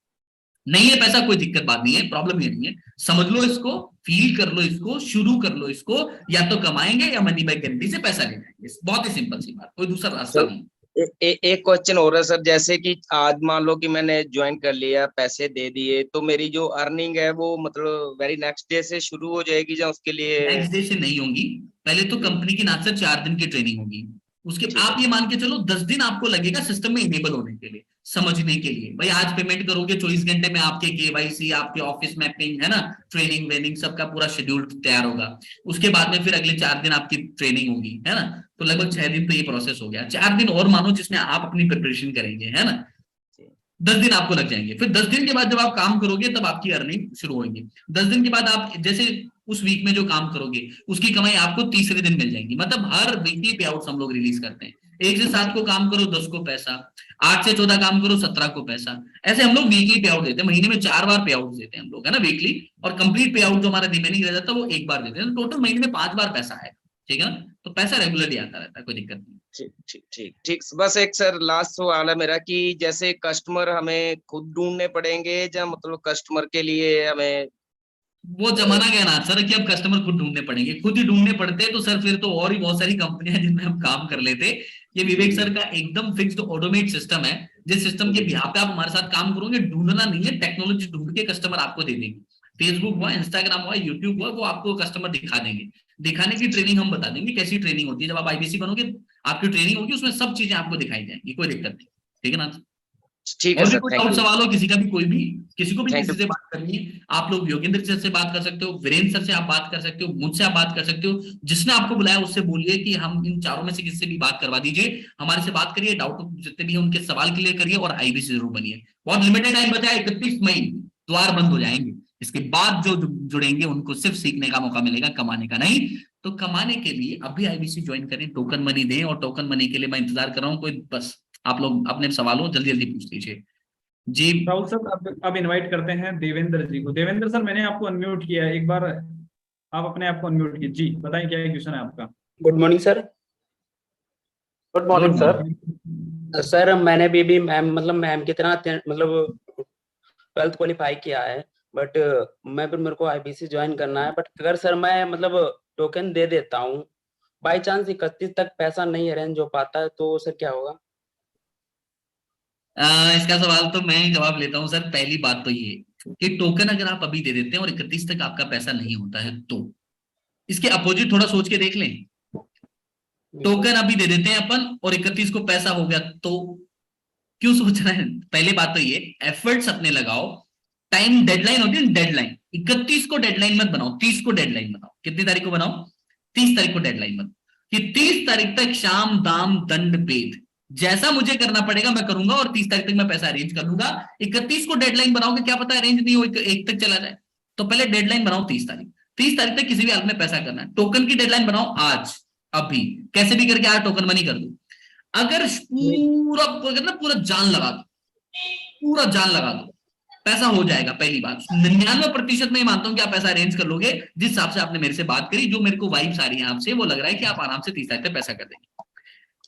Speaker 5: नहीं है पैसा, कोई दिक्कत बात नहीं है, प्रॉब्लम ये नहीं है, समझ लो इसको, फील कर लो इसको, शुरू कर लो इसको, या तो कमाएंगे या मनी बैक गारंटी से पैसा ले जाएंगे, बहुत ही सिंपल सी बात, कोई दूसरा रास्ता
Speaker 10: सर
Speaker 5: नहीं।
Speaker 10: एक क्वेश्चन हो रहा है सर, जैसे कि आज मान लो कि मैंने ज्वाइन कर लिया, पैसे दे दिए, तो मेरी जो अर्निंग है वो मतलब वेरी नेक्स्ट डे से शुरू हो जाएगी या उसके लिए?
Speaker 5: नेक्स्ट डे से नहीं होगी, पहले तो
Speaker 10: जी
Speaker 5: कंपनी की नाथ से 4 दिन की ट्रेनिंग होगी, उसके
Speaker 10: ठीक है।
Speaker 5: आप ये मान के चलो 10 दिन आपको लगेगा सिस्टम में इनेबल होने के लिए, समझने के लिए। भाई आज पेमेंट करोगे, 24 घंटे में आपके केवाईसी, आपके ऑफिस मैपिंग, है ना, ट्रेनिंग वेनिंग सबका पूरा शेड्यूल तैयार होगा। उसके बाद में फिर अगले 4 दिन आपकी ट्रेनिंग होगी, है ना, तो लगभग 6 दिन तो ये प्रोसेस हो गया। 4 दिन और मानो जिसमें आप अपनी प्रिपरेशन करेंगे, है ना, 10 दिन आपको लग जाएंगे। फिर 10 दिन के बाद जब आप काम करोगे तब आपकी अर्निंग शुरू होगी। 10 दिन के बाद आप जैसे उस वीक में जो काम करोगे उसकी कमाई आपको तीसरे दिन मिल जाएगी। मतलब हर वीकली पे आउट हम लोग रिलीज करते हैं। 1 से 7 को काम करो 10 को पैसा, 8 से 14 काम करो 17 को पैसा, ऐसे हम लोग वीकली पे आउट देते हैं। महीने में 4 बार पे आउट देते हैं हम लोग, है ना, वीकली। और कंप्लीट पे आउट जो हमारा रिमेनिंग रह जाता है वो 1 बार देते हैं। टोटल महीने में 5 बार पैसा है, ठीक है ना, तो पैसा रेगुलरली आता रहता है, कोई दिक्कत नहीं।
Speaker 10: ठीक ठीक ठीक ठीक। बस एक सर लास्ट सवाल है मेरा कि जैसे कस्टमर हमें खुद ढूंढने पड़ेंगे या मतलब कस्टमर के लिए हमें?
Speaker 5: वो जमाना गया ना सर कि अब कस्टमर खुद ढूंढने पड़ेंगे, खुद ही ढूंढने पड़ते तो सर फिर तो और ही बहुत सारी कंपनियां जिनमें हम काम कर लेते। ये विवेक सर का एकदम फिक्स्ड ऑटोमेट सिस्टम है, जिस सिस्टम के बिहाफ पे आप हमारे साथ काम करोगे, ढूंढना नहीं है, टेक्नोलॉजी ढूंढ के कस्टमर आपको दे देंगे। फेसबुक हुआ, इंस्टाग्राम हुआ, यूट्यूब हुआ, वो आपको कस्टमर दिखा देंगे। दिखाने की ट्रेनिंग हम बता देंगे कैसी ट्रेनिंग होती है। जब आप आईबीसी बनोगे आपकी ट्रेनिंग होगी, उसमें सब चीजें आपको दिखाई जाएंगी, कोई दिक्कत नहीं, ठीक है ना।
Speaker 10: ठीक है
Speaker 5: और भी
Speaker 10: सर,
Speaker 5: कोई
Speaker 10: थैंक
Speaker 5: डाउट
Speaker 10: यू।
Speaker 5: सवाल हो किसी का भी, कोई भी किसी को भी
Speaker 10: थैंक
Speaker 5: किसी
Speaker 10: यू।
Speaker 5: से बात करनी है, आप लोग योगेंद्र सर से बात कर सकते हो, वीरेंद्र सर से आप बात कर सकते हो, मुझसे आप बात कर सकते हो, जिसने आपको बुलाया उससे बोलिए कि हम इन चारों में से किसी से भी बात करवा दीजिए, हमारे से बात करिए, डाउट जितने भी हैं उनके सवाल क्लियर करिए और आईबीसी जरूर बनिए। बहुत लिमिटेड टाइम बचा है, 31 मई द्वार बंद हो जाएंगे। इसके बाद जो जुड़ेंगे उनको सिर्फ सीखने का मौका मिलेगा, कमाने का नहीं। तो कमाने के लिए अभी आईबीसी ज्वाइन करें, टोकन मनी दें, और टोकन मनी के लिए मैं इंतजार कर रहा हूँ। कोई बस आप लोग अपने सवाल हो जल्दी जल्दी पूछ लीजिए जी।
Speaker 3: राहुल सर अब इनवाइट करते हैं देवेंद्र जी को। देवेंद्र सर मैंने आपको अनम्यूट किया है, एक बार आप अपने आप को अनम्यूट कीजिए। जी बताएं क्या क्वेश्चन है आपका।
Speaker 11: Good morning sir. Good morning sir. Sir मैंने भी मैम मतलब मैम की तरह मतलब 12th क्वालिफाई किया है, बट मैं फिर मेरे को आईबीसी ज्वाइन करना है। बट अगर सर मैं मतलब टोकन दे देता हूँ, बाई चांस 31 तक पैसा नहीं अरेंज हो पाता है, तो सर क्या होगा?
Speaker 5: इसका सवाल तो मैं ही जवाब लेता हूँ सर। पहली बात तो ये कि टोकन अगर आप अभी दे देते हैं और 31 तक आपका पैसा नहीं होता है, तो इसके अपोजिट थोड़ा सोच के देख लें। टोकन अभी दे देते हैं अपन और 31 को पैसा हो गया, तो क्यों सोच रहे हैं? पहले बात तो ये, एफर्ट्स अपने लगाओ। टाइम डेडलाइन होती है, डेडलाइन 31 को डेडलाइन मत बनाओ, 30 को डेडलाइन बनाओ। कितनी तारीख को बनाओ? 30 तारीख को डेडलाइन बनाओ कि 30 तारीख तक शाम दाम दंड भेद जैसा मुझे करना पड़ेगा मैं करूंगा और 30 तारीख तक मैं पैसा अरेंज कर लूंगा। 31 को डेडलाइन बनाओगे, क्या पता अरेंज नहीं हो, एक तक चला जाए। तो पहले डेडलाइन बनाओ 30 तारीख। 30 तारीख तक किसी भी हालत में पैसा करना है। टोकन की डेडलाइन बनाओ आज, अभी, कैसे भी करके आज टोकन मनी कर दो। अगर पूरा जान लगा दो, पूरा जान लगा दो, पैसा हो जाएगा। पहली बात 99% में मानता हूं कि आप पैसा अरेंज कर लोगे। जिस हिसाब से आपने मेरे से बात करी, जो मेरे को वाइब्स आ रही है आपसे, वो लग रहा है कि आप आराम से 30 तारीख तक पैसा कर देंगे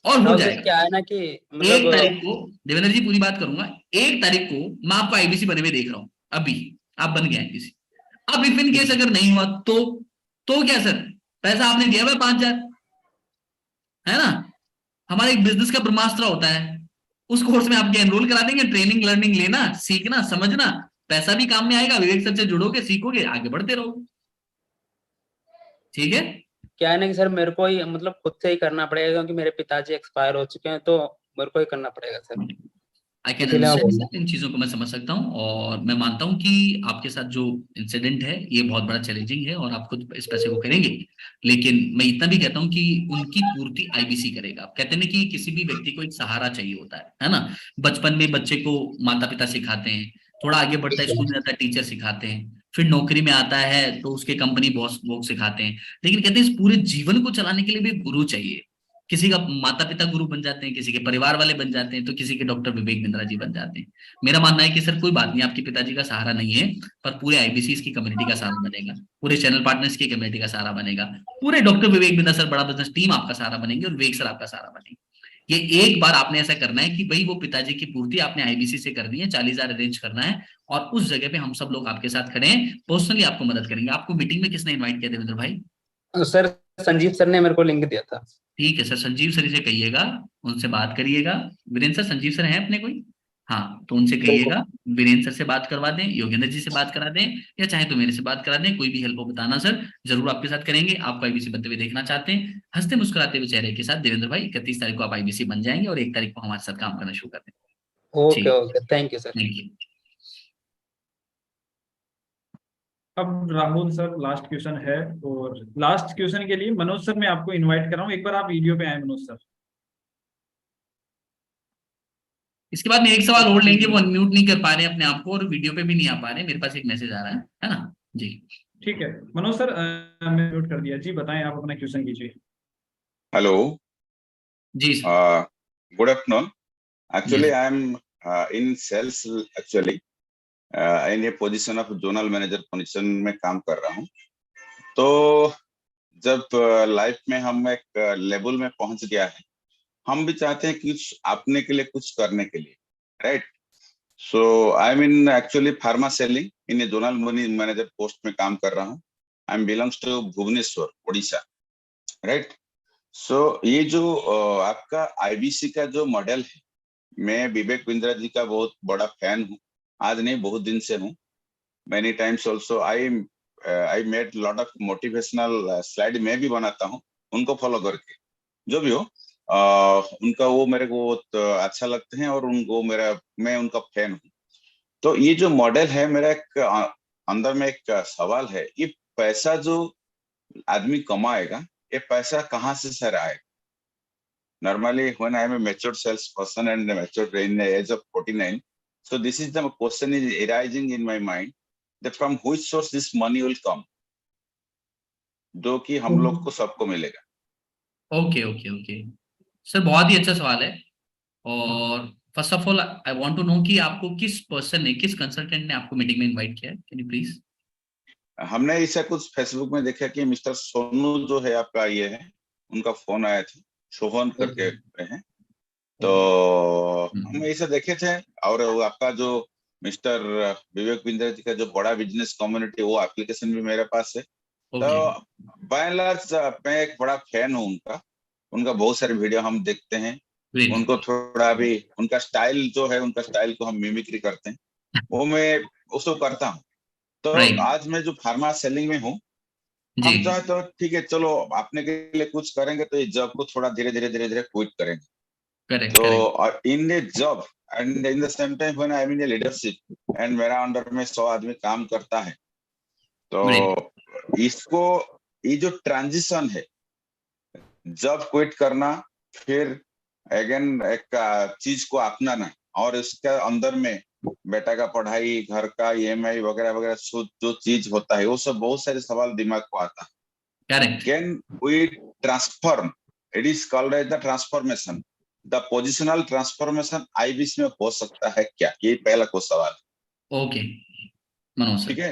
Speaker 5: और हो जाएगा।
Speaker 11: क्या है ना कि
Speaker 5: एक तारीख को देवेंद्र जी पूरी बात करूंगा। 1 तारीख को मैं आपको आईबीसी बने हुए देख रहा हूं, अभी आप बन गए आईबीसी। अब इफ इन केस अगर नहीं हुआ तो क्या सर? पैसा आपने दिया हुआ 5,000, है ना? हमारे एक बिजनेस का ब्रह्मास्त्र होता है, उस कोर्स में आपके एनरोल करा देंगे। ट्रेनिंग लर्निंग लेना, सीखना, समझना, पैसा भी काम में आएगा। विवेक सर से जुड़ोगे, सीखोगे, आगे बढ़ते रहोगे। ठीक है?
Speaker 11: क्या है ना कि सर मेरे को ही मतलब खुद से ही करना पड़ेगा, क्योंकि मेरे पिताजी एक्सपायर हो चुके हैं, तो मेरे को ही करना पड़ेगा सर।
Speaker 5: आई कैन अंडरस्टैंड, इन चीजों को मैं समझ सकता हूँ और मैं मानता हूँ कि आपके साथ जो इंसिडेंट है ये बहुत बड़ा चैलेंजिंग है और आप खुद इस पैसे को करेंगे। लेकिन मैं इतना भी कहता हूँ कि उनकी पूर्ति आईबीसी करेगा। आप कहते हैं ना कि किसी भी व्यक्ति को एक सहारा चाहिए होता है ना? बचपन में बच्चे को माता पिता सिखाते हैं, थोड़ा आगे बढ़ता है, स्कूल में जाता है, टीचर सिखाते हैं, फिर नौकरी में आता है तो उसके कंपनी बॉस लोग सिखाते हैं। लेकिन कहते हैं इस पूरे जीवन को चलाने के लिए भी गुरु चाहिए। किसी का माता पिता गुरु बन जाते हैं, किसी के परिवार वाले बन जाते हैं, तो किसी के डॉक्टर विवेक बिंद्रा जी बन जाते हैं। मेरा मानना है कि सर कोई बात नहीं, आपके पिताजी का सहारा नहीं है, पर पूरे आईबीसी की कम्युनिटी का सहारा बनेगा, पूरे चैनल पार्टनर्स की कम्युनिटी का सहारा बनेगा, पूरे डॉक्टर विवेक बिंद्रा सर बड़ा बिजनेस टीम आपका सहारा बनेंगे और विवेक सर आपका सहारा बनेंगे। ये एक बार आपने ऐसा करना है कि भाई वो पिताजी की पूर्ति आपने आईबीसी से कर दी है, 40,000 अरेंज करना है और उस जगह पे हम सब लोग आपके साथ खड़े हैं, पर्सनली आपको मदद करेंगे। आपको मीटिंग में किसने इन्वाइट किया देवेंद्र भाई?
Speaker 11: सर संजीव सर ने मेरे को लिंक दिया था।
Speaker 5: ठीक है सर, संजीव सर से कहिएगा, उनसे बात करिएगा। वीरेंद्र सर, संजीव सर हैं अपने कोई? हाँ, तो उनसे कहिएगा वीरेंद्र सर से बात करवा दें, योगेंद्र जी से बात करा दें, या चाहे तो मेरे से बात करा दें। कोई भी हेल्प हो बताना सर, जरूर आपके साथ करेंगे। आपको आईबीसी बनते हुए देखना चाहते हैं, हंसते मुस्कुराते हुए चेहरे के साथ देवेंद्र भाई। 31 तारीख को आप आईबीसी बन जाएंगे और 1 तारीख को हमारे साथ काम करना शुरू कर दें।
Speaker 11: Okay okay, thank you sir.
Speaker 5: Thank you.
Speaker 3: अब राहुल सर लास्ट क्वेश्चन है, और लास्ट क्वेश्चन के लिए मनोज सर मैं आपको इनवाइट कर रहा हूँ, एक बार आप वीडियो पे आए मनोज सर।
Speaker 5: इसके बाद में एक सवाल और लेंगे, वो अनम्यूट नहीं कर पा रहे अपने आप को और वीडियो पे भी नहीं आ पा रहे। मेरे पास एक मैसेज आ रहा है ना जी?
Speaker 3: ठीक है मनोज सर, मैं म्यूट कर दिया जी, बताएं आप अपना क्वेश्चन कीजिए।
Speaker 12: हेलो
Speaker 5: जी
Speaker 12: good afternoon. Actually I am in sales, actually in a position of zonal manager position में काम कर रहा हूँ। तो जब लाइफ में हम एक लेवल में पहुंच गया है, हम भी चाहते हैं कुछ अपने के लिए कुछ करने के लिए, right? So I am in actually pharma selling in a zonal manager post में काम कर रहा हूँ। I am belongs to Bhubaneswar, Orissa, right? So ये जो आपका आईबीसी का जो मॉडल है, मैं विवेक बिंद्रा जी का बहुत बड़ा फैन हूँ। आज नहीं, बहुत दिन से हूँ। Many times also I made lot of motivational slide मैं भी बनाता हूँ उनको फॉलो करके। जो भी हो उनका वो मेरे को बहुत अच्छा लगते हैं और उनको मैं उनका फैन हूँ। तो ये जो मॉडल है, मेरा एक अंदर में एक सवाल है, ये पैसा जो आदमी कमाएगा, ये पैसा कहाँ से सर आएगा? Normally, when I am a matured salesperson and matured in the age of 49, so this is the question is arising in my mind that from which source this money will come, जो कि हम लोग को सबको मिलेगा।
Speaker 5: ओके ओके ओके सर, बहुत ही अच्छा सवाल है। और first of all I want to know कि आपको किस पर्सन ने, किस कंसल्टेंट ने आपको मीटिंग में इनवाइट किया है? Can you please?
Speaker 12: हमने इसे कुछ फेसबुक में देखा कि मिस्टर सोनू जो है आपका ये है, उनका फोन आया था, शोभन करके हैं, तो हम इसे देखे थे। और वो आपका जो मिस्टर विवेक बिंद्रा जी का जो बड़ा बिजनेस कम्युनिटी, वो एप्लीकेशन भी मेरे पास है। तो बाय एंड लार्ज मैं एक बड़ा फैन हूँ उनका बहुत सारे वीडियो हम देखते हैं। उनको थोड़ा भी उनका स्टाइल जो है, उनका स्टाइल को हम मिमिक्री करते हैं, वो मैं उसको करता हूँ। तो आज मैं जो फार्मा सेलिंग में हूँ, हम चाहे तो ठीक है, चलो अपने के लिए कुछ करेंगे तो ये जॉब को थोड़ा धीरे धीरे क्विट करेंगे। तो in a job and in the same time when I am in a leadership and मेरा अंडर में 100 आदमी काम करता है, तो इसको ये जो ट्रांजिशन है, जॉब क्विट करना, फिर अगेन एक चीज को अपनाना, और इसके अंदर में बेटा का पढ़ाई, घर का EMI वगैरह वगैरह जो चीज होता है, वो सब बहुत सारे सवाल दिमाग को आता है। Can we transform, it is called as the transformation, the positional transformation IBC में हो सकता है क्या? ये पहला को सवाल।
Speaker 5: ओके मनोज,
Speaker 12: ठीक है।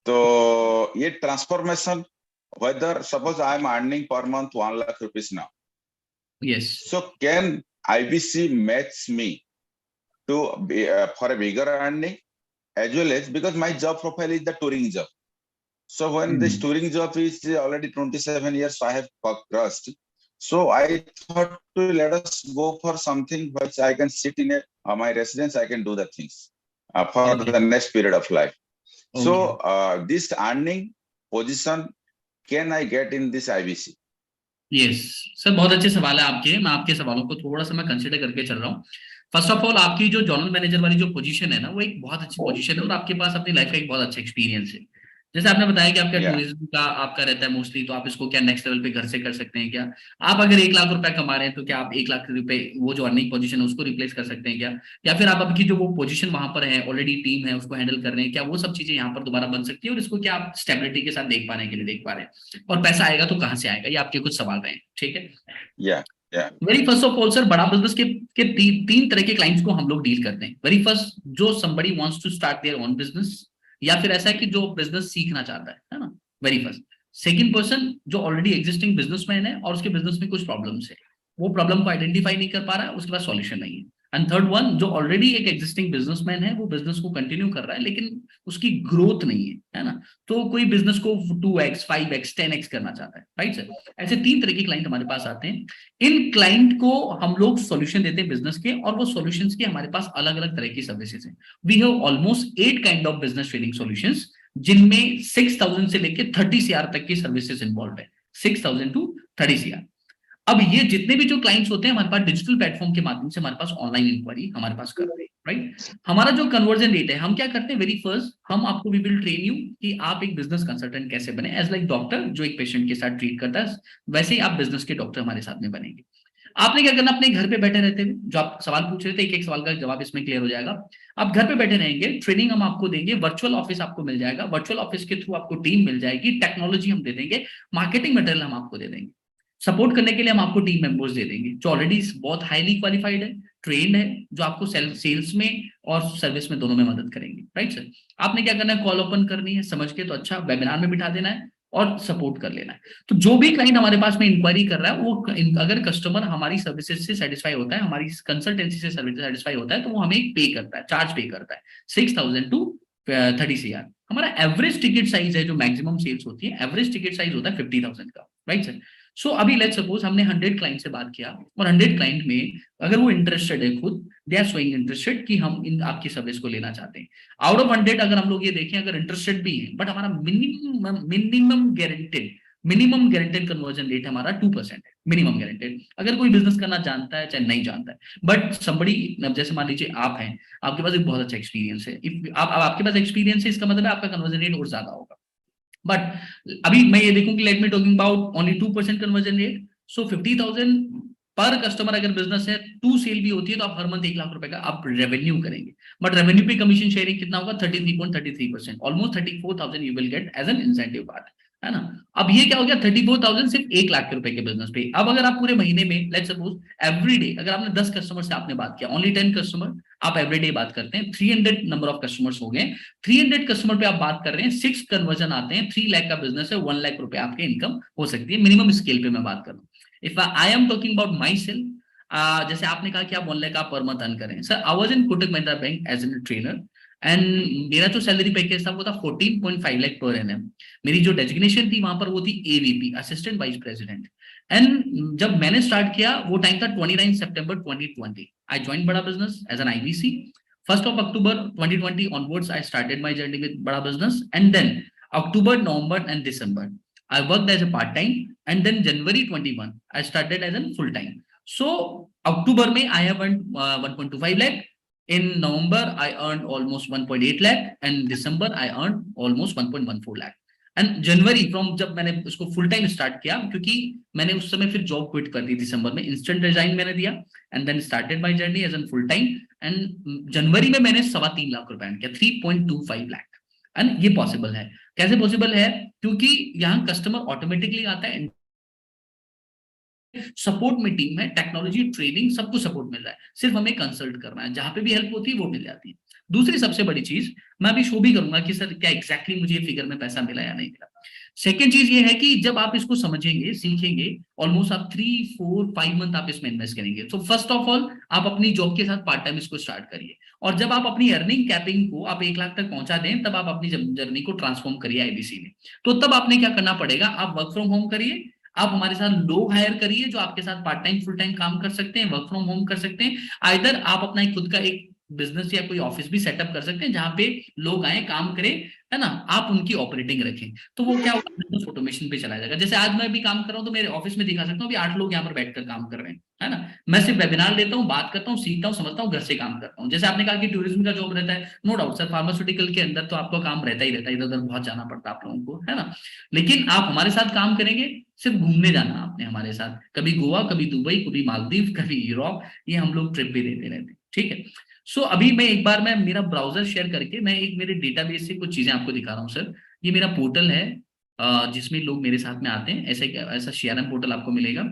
Speaker 12: तो ये transformation, whether suppose I am earning per month 1 lakh rupees now,
Speaker 5: yes,
Speaker 12: so can IBC match me to for a bigger earning, as well as because my job profile is the touring job. So when this touring job is already 27 years I have crossed, so I thought to let us go for something which I can sit in my residence, I can do the things for the next period of life. So this earning position can I get in this IBC?
Speaker 5: Yes sir, बहुत अच्छे सवाल है आपके। मैं आपके सवालों को थोड़ा सा मैं कंसिडर करके चल रहा हूँ। फर्स्ट ऑफ ऑल, आपकी जो जनरल मैनेजर वाली जो पोजीशन है ना, वो एक बहुत अच्छी पोजीशन है और आपके पास अपनी लाइफ का एक बहुत अच्छा एक्सपीरियंस है। जैसे आपने बताया कि आपका टूरिज्म का आपका रहता है मोस्टली, तो आप इसको क्या नेक्स्ट लेवल पे घर से कर सकते हैं क्या? आप अगर 1 लाख रुपए कमा रहे हैं तो क्या आप 1 लाख रुपए वो जो अर्निंग पोजीशन है उसको रिप्लेस कर सकते हैं क्या? या फिर आप आपकी जो वो पोजीशन वहां पर है, ऑलरेडी टीम है, उसको हैंडल कर रहे हैं क्या? वो सब चीजें यहाँ पर दोबारा बन सकती है और इसको क्या आप स्टेबिलिटी के साथ देख पा रहे हैं कि नहीं देख पा रहे हैं? और पैसा आएगा तो कहाँ से आएगा? ये आपके कुछ सवाल रहे हैं। ठीक है, very first of all sir, बड़ा बिजनेस के तीन तरह के क्लाइंट्स को हम लोग डील करते हैं। वेरी फर्स्ट, जो somebody wants to start their own business, या फिर ऐसा है कि जो बिजनेस सीखना चाहता है ना, वेरी फर्स्ट। सेकंड पर्सन, जो ऑलरेडी एग्जिस्टिंग बिजनेसमैन है और उसके बिजनेस में कुछ प्रॉब्लम्स है, वो प्रॉब्लम को आइडेंटिफाई नहीं कर पा रहा है, उसके पास सॉल्यूशन नहीं है। एंड थर्ड वन, जो ऑलरेडी एक एग्जिस्टिंग बिजनेसमैन है, वो बिजनेस को कंटिन्यू कर रहा है लेकिन उसकी ग्रोथ नहीं है ना, तो कोई बिजनेस को 2x 5x 10x करना चाहता है, राइट सर? ऐसे 3 तरह के क्लाइंट हमारे पास आते हैं। इन क्लाइंट को हम लोग सॉल्यूशन देते हैं बिजनेस के, और वो सॉल्यूशंस के हमारे पास अलग अलग तरह की सर्विसेज हैं। We have almost 8 kind of business training solutions, जिनमें 6000 से लेके 30 CR तक की सर्विसेज इन्वॉल्व है, 6000 to 30 CR। अब ये जितने भी जो क्लाइंट्स होते हैं हमारे पास डिजिटल प्लेटफॉर्म के माध्यम से हमारे पास ऑनलाइन इंक्वायरी हमारे पास कर रहे हैं, राइट? हमारा जो कन्वर्जन रेट है, हम क्या करते हैं, वेरी फर्स्ट हम आपको वी विल ट्रेन यू कि आप एक बिजनेस कंसल्टेंट कैसे बने। एज लाइक डॉक्टर जो एक पेशेंट के साथ ट्रीट करता है, वैसे ही आप बिजनेस के डॉक्टर हमारे साथ में बनेंगे। आपने क्या करना, अपने घर पे बैठे रहते हुए, जो आप सवाल पूछ रहे थे, एक एक सवाल का जवाब इसमें क्लियर हो जाएगा। आप घर पे बैठे रहेंगे, ट्रेनिंग हम आपको देंगे, वर्चुअल ऑफिस आपको मिल जाएगा, वर्चुअल ऑफिस के थ्रू आपको टीम मिल जाएगी, टेक्नोलॉजी हम दे देंगे, मार्केटिंग मटेरियल हम आपको दे देंगे, सपोर्ट करने के लिए हम आपको टीम मेंबर्स दे देंगे जो ऑलरेडी बहुत हाईली क्वालिफाइड है, ट्रेंड है, जो आपको सेल्स में और सर्विस में दोनों में मदद करेंगे, राइट सर? आपने क्या करना है, कॉल ओपन करनी है, समझ के तो अच्छा, वेबिनार में बिठा देना है और सपोर्ट कर लेना है। तो जो भी क्लाइंट हमारे पास में इंक्वायरी कर रहा है, वो अगर कस्टमर हमारी सर्विसेज से सेटिस्फाई होता है, हमारी कंसल्टेंसी से सर्विस सेटिस्फाई होता है, तो वो हमें पे करता है, चार्ज पे करता है 6000 to 30 CR। हमारा एवरेज टिकट साइज है, जो मैक्सिमम सेल्स होती है, एवरेज टिकट साइज होता है 50,000 का, राइट सर? सो अभी लेट्स सपोज हमने 100 क्लाइंट से बात किया, और 100 क्लाइंट में अगर वो इंटरेस्टेड है, खुद दे आर शोइंग इंटरेस्टेड कि हम इन आपकी सर्विस को लेना चाहते हैं। आउट ऑफ 100 अगर हम लोग ये देखें, अगर इंटरेस्टेड भी है, बट हमारा मिनिमम गारंटेड कन्वर्जन रेट हमारा 2% है, मिनिमम गारंटेड। अगर कोई बिजनेस करना जानता है चाहे नहीं जानता है, बट समबडी, जैसे मान लीजिए आप हैं, आपके पास एक बहुत अच्छा एक्सपीरियंस है, इफ आपके पास एक्सपीरियंस है, इसका मतलब है आपका कन्वर्जन रेट और ज्यादा होगा। बट अभी मैं ये देखूं कि let me talking about only 2% conversion rate, so 50,000 पर कस्टमर अगर बिजनेस है, 2 सेल भी होती है, तो आप हर मंथ 1 लाख रुपए का आप रेवेन्यू करेंगे। बट रेवेन्यू पे कमीशन शेयरिंग कितना होगा, 33.33%, almost 34,000 you will get as an incentive part, है ना? अब ये क्या हो गया, 34,000 सिर्फ 1 लाख रुपए के बिजनेस पे। अब अगर आप पूरे महीने में लेट्स सपोज एवरी डे अगर आपने 10 कस्टमर से आपने बात किया, ओनली 10 कस्टमर, आप एवरीडे बात करते हैं, 300 नंबर ऑफ कस्टमर्स हो गए, 300 कस्टमर पे आप बात कर रहे हैं, 6 कन्वर्जन आते हैं, 3 लाख का बिजनेस है, 1 लाख रुपए आपके इनकम हो सकती है, मिनिमम स्केल पे मैं बात कर रहा हूँ। If I am talking about my self, जैसे आपने कहा कि आप 1 लाख आप पर मंथ अर्न करें, sir I was in Kotak Mahindra bank as an trainer, and मेरा जो सैलरी पैकेज था वो था 14.5 लाख पर एनएम। मेरी जो डेजिग्नेशन थी वहां पर वो थी AVP, assistant vice president. And जब मैंने स्टार्ट किया वो टाइम था 29 सितंबर 2020। आई ज्वाइन बड़ा business as an IBC. 1 October 2020 onwards I started my journey with बड़ा business, and then October, November and December I worked as a part time, and then January 21 I started as a full time. So October में I have earned 1.25 lakh. In November I earned almost 1.8 lakh, and December I earned almost 1.14 lakh. And January from जब मैंने उसको फुल टाइम स्टार्ट किया, क्योंकि मैंने उस समय फिर जॉब क्विट कर दी दिसंबर में, इंस्टेंट रिजाइन मैंने दिया, and then started my journey as an full time. And जनवरी में मैंने 3.25 लाख रुपए अर्न किया, 3.25 लाख। एंड ये पॉसिबल है, कैसे पॉसिबल है? क्योंकि यहाँ कस्टमर ऑटोमेटिकली आता है, सपोर्ट में टीम है, टेक्नोलॉजी, ट्रेनिंग, सब कुछ सपोर्ट मिल रहा है, सिर्फ हमें कंसल्ट करना है, जहां पे भी हेल्प होती है वो मिल जाती है। दूसरी सबसे बड़ी चीज, मैं अभी शो भी करूंगा कि सर क्या एग्जैक्टली मुझे फिगर में पैसा मिला या नहीं मिला। सेकेंड चीज ये है कि जब आप इसको समझेंगे, सीखेंगे, ऑलमोस्ट आप 3, 4, 5 मंथ आप इसमें इन्वेस्ट करेंगे। तो फर्स्ट ऑफ ऑल आप अपनी जॉब के साथ पार्ट टाइम इसको स्टार्ट करिए, और जब आप अपनी अर्निंग कैपिंग को आप 1 लाख तक पहुंचा दें, तब आप अपनी जर्नी को ट्रांसफॉर्म करिए आईबीसी में। तो तब आपने क्या करना पड़ेगा, आप वर्क फ्रॉम होम करिए, आप हमारे साथ लोग हायर करिए जो आपके साथ पार्ट टाइम फुल टाइम काम कर सकते हैं, वर्क फ्रॉम होम कर सकते हैं। आइदर आप अपना खुद का एक बिजनेस या कोई ऑफिस भी सेटअप कर सकते हैं जहां पे लोग आए, काम करें, है ना, आप उनकी ऑपरेटिंग रखें, तो वो क्या होगा, बिजनेस ऑटोमेशन पे चला जाएगा। जैसे आज मैं भी काम कर रहा हूँ तो मेरे ऑफिस में दिखा सकता हूँ, अभी 8 लोग यहाँ पर बैठकर काम कर रहे हैं, है ना। मैं सिर्फ वेबिनार लेता हूँ, बात करता हूँ, सीखता हूँ, समझता हूँ, घर से काम करता हूँ। जैसे आपने कहा कि टूरिज्म का जॉब रहता है, नो डाउट सर, फार्मास्यूटिकल के अंदर तो आपको काम रहता ही रहता है, इधर उधर बहुत जाना पड़ता है आप लोगों को, है ना। लेकिन आप हमारे साथ काम करेंगे, सिर्फ घूमने जाना आपने हमारे साथ, कभी गोवा, कभी दुबई, कभी मालदीव, कभी यूरोप, ये हम लोग ट्रिप भी देते रहते हैं, ठीक है। सो अभी मैं एक बार मैं मेरा ब्राउजर शेयर करके मैं एक मेरे डेटाबेस से कुछ चीजें आपको दिखा रहा हूँ सर। ये मेरा पोर्टल है जिसमें लोग मेरे साथ में आते हैं, ऐसा CRM पोर्टल आपको मिलेगा।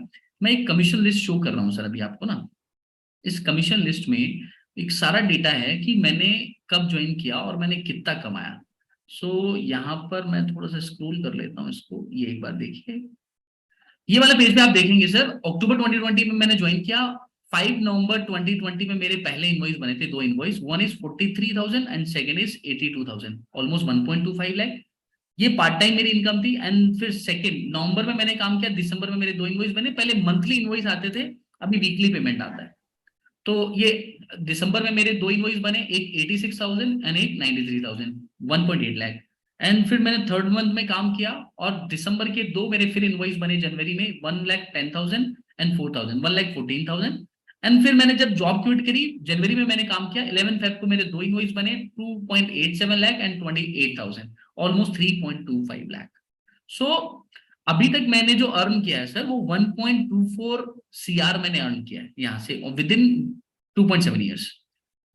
Speaker 5: मैं एक कमीशन लिस्ट शो कर रहा हूँ सर अभी आपको ना। इस कमीशन लिस्ट में एक सारा डेटा है कि मैंने कब ज्वाइन किया और मैंने कितना कमाया। सो यहाँ पर मैं थोड़ा सा स्क्रॉल कर लेता हूँ इसको, ये एक बार देखिए, ये वाला पेज पे आप देखेंगे सर, अक्टूबर 2020 में मैंने ज्वाइन किया, 5 नवंबर 2020 में मेरे पहले इनवॉइस बने थे, 2 invoice, one is 43,000 and second is 82,000, almost 1.25 lakh. ये पार्ट टाइम मेरी इनकम थी। एंड फिर सेकंड नवंबर में मैंने काम किया, दिसंबर में मेरे 2 इनवॉइस बने। पहले मंथली इनवॉइस आते थे, अभी वीकली पेमेंट आता है। तो ये दिसंबर में मेरे 2 इनवॉइस बने, एक 86,000 एंड एक 93,000, 1.8 लाख। एंड फिर मैंने थर्ड मंथ में काम किया और दिसंबर के 2 मेरे फिर इनवॉइस बने जनवरी में, 1,10,000 एंड 4,000, 1,14,000। एंड फिर मैंने जब जॉब क्विट करी, जनवरी में मैंने काम किया, 11 फेब को मेरे 2 इनवॉइस बने, 2.87 लाख एंड 28,000, ऑलमोस्ट 3.25 लाख। सो अभी तक मैंने जो अर्न किया है सर वो 1.24 CR मैंने अर्न किया है यहाँ से विद इन 2.7 ईयर्स।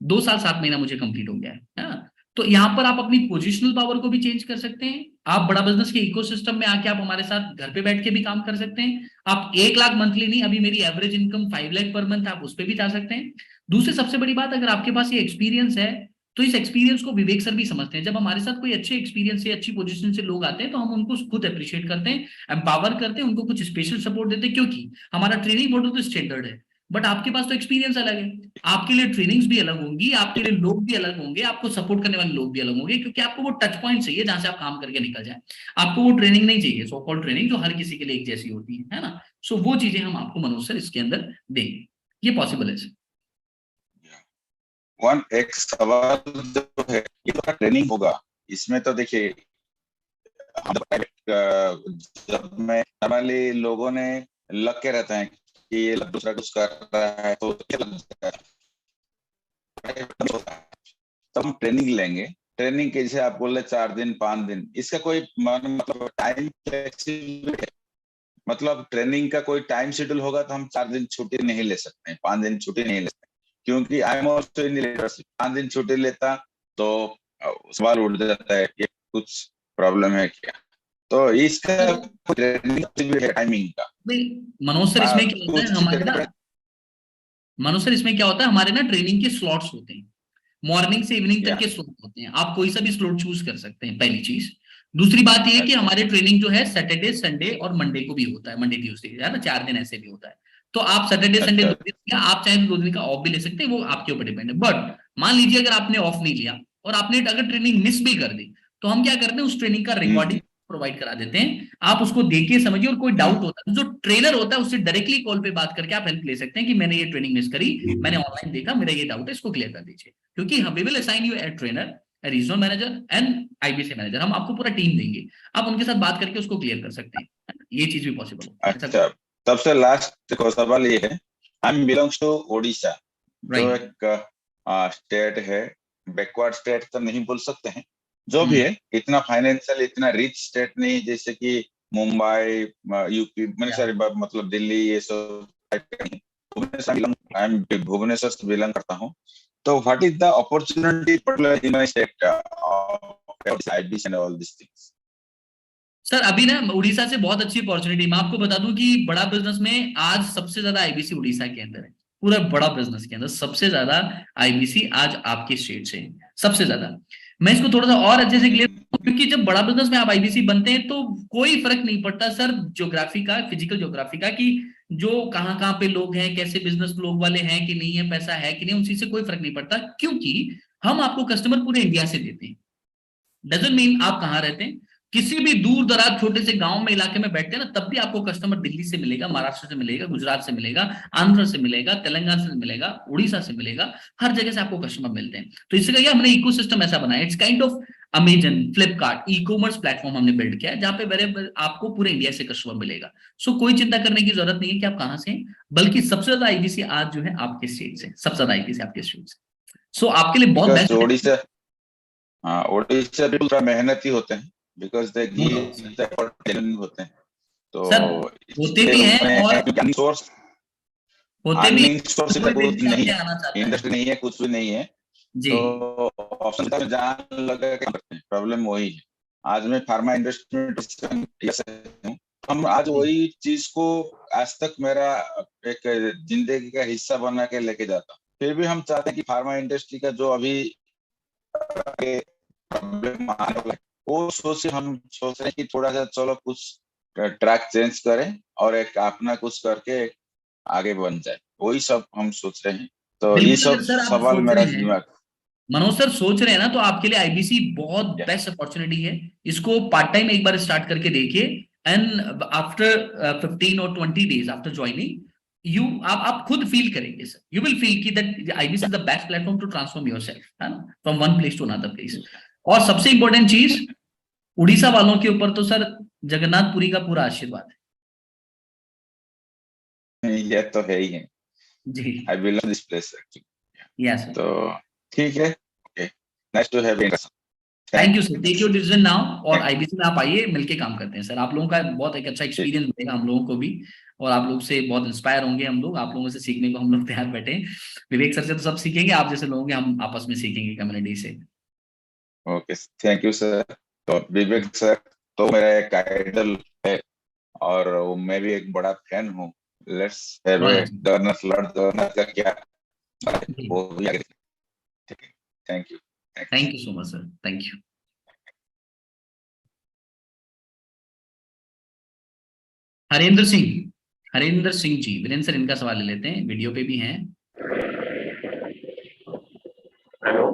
Speaker 5: 2 साल 7 महीना मुझे कंप्लीट हो गया है ना। तो यहाँ पर आप अपनी पोजिशनल पावर को भी चेंज कर सकते हैं। आप बड़ा बिजनेस के इकोसिस्टम में आके आप हमारे साथ घर पे बैठ के भी काम कर सकते हैं। आप 1 लाख मंथली नहीं, अभी मेरी average income 5 lakh per month, आप उस पर भी जा सकते हैं। दूसरी सबसे बड़ी बात, अगर आपके पास ये एक्सपीरियंस है तो इस एक्सपीरियंस को विवेक सर भी समझते हैं। जब हमारे साथ कोई अच्छे एक्सपीरियंस से, अच्छी पोजीशन से लोग आते हैं तो हम उनको खुद अप्रिशिएट करते हैं, एम्पावर करते हैं, उनको कुछ स्पेशल सपोर्ट देते हैं, क्योंकि हमारा ट्रेनिंग मॉडल तो स्टैंडर्ड है, बट आपके पास तो एक्सपीरियंस अलग है। आपके लिए ट्रेनिंग्स भी अलग होंगी, आपके लिए लोग भी अलग होंगे, आपको सपोर्ट करने वाले लोग भी अलग होंगे, क्योंकि आपको वो टच पॉइंट चाहिए जहां से आप काम करके निकल जाए। आपको वो ट्रेनिंग नहीं चाहिए, सो कॉल्ड ट्रेनिंग जो हर किसी के लिए एक जैसी होती है ना। सो वो चीजें हम आपको मनोज सर इसके अंदर देंगे, ये पॉसिबल है सर।
Speaker 12: एक सवाल जो है, ये तो ट्रेनिंग होगा, इसमें तो देखिए जब मैं नॉर्मली लोगों ने लग के रहते हैं कि ये दूसरा कुछ कर रहा है तो हम ट्रेनिंग लेंगे। ट्रेनिंग के जैसे आप बोल रहे 4 दिन 5 दिन, इसका कोई मतलब टाइम फ्लेक्सिबल है? मतलब ट्रेनिंग का कोई टाइम शेड्यूल होगा तो हम 4 दिन छुट्टी नहीं ले सकते, 5 दिन छुट्टी नहीं ले सकते, क्योंकि I am also in leadership. 5 दिन छुट्टी लेता तो सवाल उठ जाता है कि कुछ प्रॉब्लम है क्या। तो इसका ट्रेनिंग टाइमिंग का
Speaker 5: मनोज सर इसमें क्या होता है, हमारे ना मानो सर इसमें क्या होता है, हमारे ना ट्रेनिंग के स्लॉट्स होते हैं, मॉर्निंग से इवनिंग तक के स्लॉट होते हैं, आप कोई सा भी स्लॉट चूज कर सकते हैं, पहली चीज। दूसरी बात ये है कि हमारे ट्रेनिंग जो है सैटरडे संडे और मंडे को भी होता है, मंडे ट्यूसडे है ना, 4 दिन ऐसे भी होता है। तो आप सैटरडे संडे 2 दिन, या आप चाहे 2 दिन का ऑफ भी ले सकते हैं, वो आपके ऊपर डिपेंड है। बट मान लीजिए अगर आपने ऑफ नहीं लिया और आपने अगर ट्रेनिंग मिस भी कर दी, तो हम क्या करते हैं, उस ट्रेनिंग का रिकॉर्डिंग प्रोवाइड करा देते हैं, आप उसको देखिए समझिए, और कोई डाउट होता है जो ट्रेनर होता है उससे डायरेक्टली कॉल पे बात करके आप हेल्प ले सकते हैं कि मैंने ये ट्रेनिंग मिस करी, मैंने ऑनलाइन देखा, मेरा ये डाउट है, इसको क्लियर कर दीजिए। क्योंकि हम we will assign you a trainer, a regional manager and IBC manager, हम आपको पूरा टीम देंगे, आप उनके साथ बात करके उसको क्लियर कर सकते हैं, ये चीज भी पॉसिबल है।
Speaker 12: अच्छा, सबसे लास्ट सवाल ये है, I am belongs to Odisha, जो एक स्टेट है, बैकवर्ड स्टेट तो नहीं बोल सकते हैं, जो भी है, इतना फाइनेंशियल इतना रिच स्टेट नहीं जैसे कि मुंबई, यूपी, मैंने सारी मतलब दिल्ली, ये सब। भुवनेश्वर से बिलोंग करता हूँ। तो what is the opportunity in my state IBC and all this things?
Speaker 5: Sir अभी ना उड़ीसा से बहुत अच्छी अपॉर्चुनिटी, मैं आपको बता दूं कि बड़ा बिजनेस में आज सबसे ज्यादा आईबीसी उड़ीसा के अंदर है, पूरा बड़ा बिजनेस के अंदर सबसे ज्यादा आईबीसी आज आपके स्टेट से है, सबसे ज्यादा। मैं इसको थोड़ा सा और अच्छे से क्लियर, क्योंकि जब बड़ा बिजनेस में आप आईबीसी बनते हैं तो कोई फर्क नहीं पड़ता सर ज्योग्राफी का, फिजिकल ज्योग्राफी का, कि जो कहाँ कहाँ पे लोग हैं, कैसे बिजनेस लोग वाले हैं कि नहीं है, पैसा है कि नहीं, उन चीज से कोई फर्क नहीं पड़ता, क्योंकि हम आपको कस्टमर पूरे इंडिया से देते हैं। डजंट मीन आप कहाँ रहते हैं, किसी भी दूर दराज छोटे से गांव में, इलाके में बैठते हैं ना, तब भी आपको कस्टमर दिल्ली से मिलेगा, महाराष्ट्र से मिलेगा, गुजरात से मिलेगा, आंध्र से मिलेगा, तेलंगाना से मिलेगा, उड़ीसा से मिलेगा, हर जगह से आपको कस्टमर मिलते हैं। तो इससे क्या हमने इकोसिस्टम ऐसा बनाया, it's kind of Amazon, Flipkart, e commerce platform हमने बिल्ड किया है, जहां पे वेरे आपको पूरे इंडिया से कस्टमर मिलेगा। सो कोई चिंता करने की जरूरत नहीं है कि आप कहाँ से हैं, बल्कि सबसे ज्यादा आईबीसी आज जो है आपके स्टेट से, सबसे ज्यादा आईबीसी आपके स्टेट से। सो आपके लिए बहुत बेस्ट
Speaker 12: ओडिशा, हाँ, ओडिशा भी थोड़ा मेहनती होते हैं, बिकॉज दे गिव होते हैं, तो
Speaker 5: सर होते भी हैं, और
Speaker 12: सोर्स
Speaker 5: होते भी
Speaker 12: सोर्स का कुछ नहीं है, इंडस्ट्री नहीं है, कुछ भी नहीं है,
Speaker 5: जी।
Speaker 12: तो ऑप्शन में जान लगा के प्रॉब्लम वही है। आज मैं फार्मा इंडस्ट्री में हूँ, हम आज वही चीज को आज तक मेरा एक जिंदगी का हिस्सा बना के लेके जाता हूँ। फिर भी हम चाहते हैं कि फार्मा इंडस्ट्री का जो अभी प्रॉब्लम आने वाला है, वो हम सोच रहे हैं कि थोड़ा सा चलो कुछ ट्रैक चेंज करें और एक अपना कुछ करके आगे बन जाए, वही सब हम सोच रहे हैं। तो ये सब सवाल मेरा दिमाग,
Speaker 5: मनोज सर सोच रहे हैं ना, तो आपके लिए आईबीसी बहुत बेस्ट अपॉर्चुनिटी है, इसको पार्ट टाइम एक बार स्टार्ट करके देखिए, एंड आफ्टर 15 और 20 डेज आफ्टर ज्वाइनिंग यू आप खुद फील करेंगे सर, यू विल फील कि that IBC is the best platform to transform yourself, है ना, from one place to another place. और सबसे इंपॉर्टेंट चीज, उड़ीसा वालों के ऊपर तो सर जगन्नाथपुरी का पूरा आशीर्वाद
Speaker 12: है, ये तो है ही है
Speaker 5: जी।
Speaker 12: I belong this place actually,
Speaker 5: yes
Speaker 12: तो ठीक है, okay, nice to have you,
Speaker 5: thank you sir, take your decision now, और आईबीसी में आप आइए, मिलके काम करते हैं सर, आप लोगों का बहुत एक अच्छा एक्सपीरियंस मिलेगा हम लोगों को भी, और आप लोग से बहुत इंस्पायर होंगे हम लोग, आप लोगों से सीखने को हम लोग तैयार बैठे हैं। विवेक सर से तो सब सीखेंगे, आप जैसे लोगों के हम आपस में सीखेंगे कम्युनिटी से।
Speaker 12: Okay, thank you sir. तो विवेक सर तो मेरा एक आइडल है, और मैं भी एक बड़ा फैन हूँ। Let's have a governor, lord governor का क्या वो भी आगे, ठीक है, thank you
Speaker 5: so much sir, thank you. Harendra Singh ji, Virendra sir इनका सवाल ले लेते हैं, वीडियो पे भी हैं।
Speaker 13: हेलो,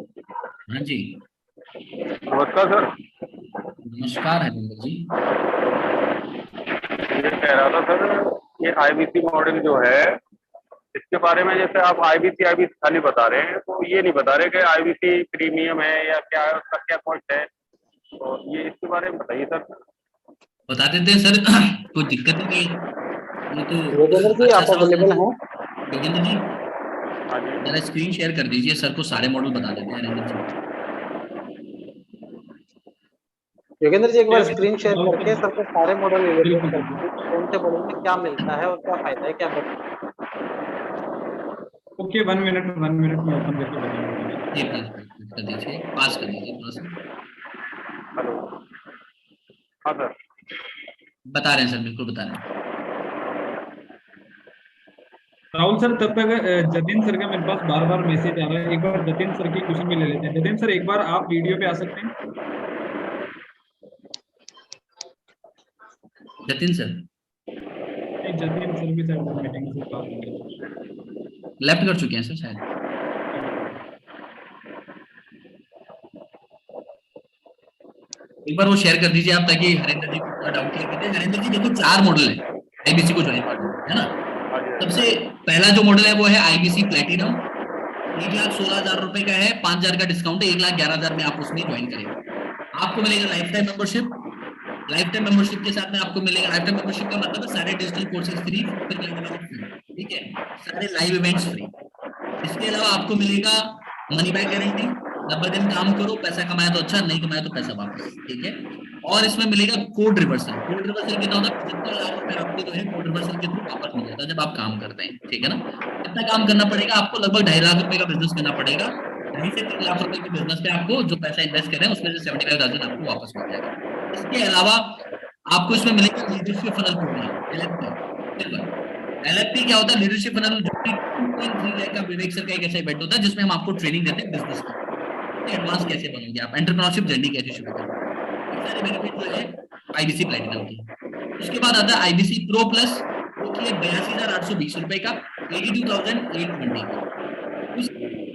Speaker 5: हाँ जी,
Speaker 13: नमस्कार सर।
Speaker 5: नमस्कार हरेंद्र जी।
Speaker 13: ये कह रहा था सर, ये आईबीसी मॉडल जो है, इसके बारे में जैसे आप आईबीसी खाली बता रहे हैं, तो ये नहीं बता रहे कि आईबीसी प्रीमियम है या क्या है, उसका क्या कॉस्ट है, तो ये इसके बारे में बताइए सर।
Speaker 5: बता देते हैं सर, कोई दिक्कत नहीं है, ये तो
Speaker 11: योगेंद्र जी आप अवेलेबल हैं?
Speaker 5: योगेंद्र जी जरा स्क्रीन शेयर कर दीजिए, सर को सारे मॉडल बता देते हैं हरेंद्र जी।
Speaker 11: योगेंद्र जी एक बार स्क्रीन शेयर करके सर को सारे मॉडल इवेल्युएट कर दीजिए, कौन से मॉडल में क्या मिलता है और क्या फायदा है, क्या
Speaker 3: ओके, 1 मिनट में ओपन करके
Speaker 5: बताइए, कर दीजिए, पास कर दीजिए थोड़ा सा।
Speaker 13: हेलो, हाँ सर,
Speaker 5: बता रहे हैं सर, बिल्कुल बता रहे हैं
Speaker 3: राहुल सर, तब तक जतिन सर का मेरे पास बार बार मैसेज आ रहा है, एक बार जतिन सर की क्वेश्चन भी ले लेते हैं। जतिन सर, एक बार आप वीडियो पे आ सकते हैं?
Speaker 5: जतिन सर
Speaker 3: नहीं, जतिन सर भी शायद मीटिंग से बात कर रहे हैं।
Speaker 5: लेफ्ट कर चुके हैं सर शायद। एक बार वो शेयर कर दीजिए आप, ताकि हरिंदर जी को डाउट क्लियर कर दे। हरिंदर जी देखो 4 मॉडल है आईबीसी को ज्वाइन करना है ना। सबसे पहला जो मॉडल है वो है आईबीसी प्लेटिनम, 1,16,000 रुपए का है, 5,000 का डिस्काउंट है, 1,11,000 में आप उसमें ज्वाइन करेंगे। आपको मिलेगा life time membership. Life time membership के साथ में आपको मिलेगा, लाइफ टाइम मेंबरशिप का मतलब है सारे डिजिटल कोर्सेज फ्री, ठीक है, सारे लाइव इवेंट्स फ्री। इसके अलावा आपको मिलेगा मनी बैक गारंटी, 90 दिन काम करो, पैसा कमाया तो अच्छा, नहीं कमाया तो पैसा वापस, ठीक है। और इसमें मिलेगा कोड रिवर्सल। कोड रिवर्सल कितना होता है? 75,00,000 रुपए आपको जो है कोड रिवर्सल के थ्रू वापस मिल जाता है जब आप काम करते हैं, ठीक है ना। कितना काम करना पड़ेगा आपको? लगभग 2.5 लाख रुपए का बिजनेस करना पड़ेगा। 2.5 से 3 लाख रुपए के बिजनेस पे आपको जो पैसा इन्वेस्ट करें उसमें से 75,000 आपको वापस मिल जाएगा। इसके अलावा आपको इसमें मिलेगा लीडरशिप फनल प्रोग्राम। एलएफपी क्या होता है? लीडरशिप फनल, जो कि 2.3 लाख का विवेक सर का एक ऐसा इवेंट होता है जिसमें हम आपको ट्रेनिंग देते हैं बिजनेस की, एडवांस कैसे बनोगे आप, एंटरप्रेन्योरशिप जर्नी कैसे शुरू करोगे, सारे बेनिफिट जो है आईबीसी प्लैटिनम की। उसके बाद आता है आईबीसी प्रो प्लस, जो कि 82,820 रुपए का, 82,820 का। उस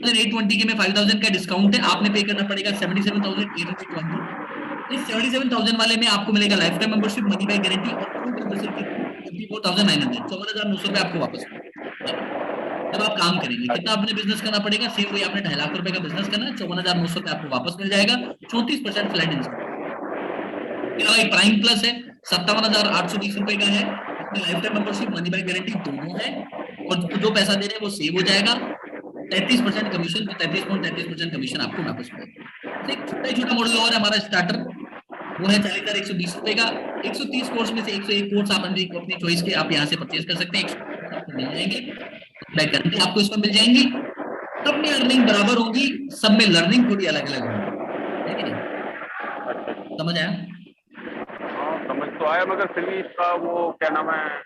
Speaker 5: 820 के में 5,000 का डिस्काउंट है, आपने पे करना पड़ेगा 77,820। इस 77,000 वाले में आपको मिलेगा life time membership, money back guarantee और 54,900, 54,900 रुपए आपको वापस जब आप काम करेंगे। कितना आपने बिजनेस करना पड़ेगा? सेम वही, आपने 2.5 लाख रुपए का बिजनेस करना है, 54,900 रुपए आपको वापस मिल जाएगा, 34% फ्लैट इंस्टॉल। एक प्राइम प्लस है, 57,820 रुपए का है, इसमें life time membership, money back guarantee दोनों है, और जो पैसा दे रहे हैं वो सेव हो जाएगा। 33% कमीशन, 33.33% कमीशन आपको वापस मिलेगा। एक छोटा मॉडल और है हमारा स्टार्टर, वो है 40,120 रुपए का। 130 कोर्स में से 101 कोर्स आप अपनी चॉइस के आप यहाँ से परचेज कर सकते हैं, आपको मिल जाएंगे, बैक गारंटी आपको इसमें मिल जाएंगी। सब में अर्निंग बराबर होगी, सब में लर्निंग थोड़ी अलग अलग होगी, ठीक है। समझ आया?
Speaker 13: समझ तो आया, मगर फिर भी इसका वो क्या नाम है,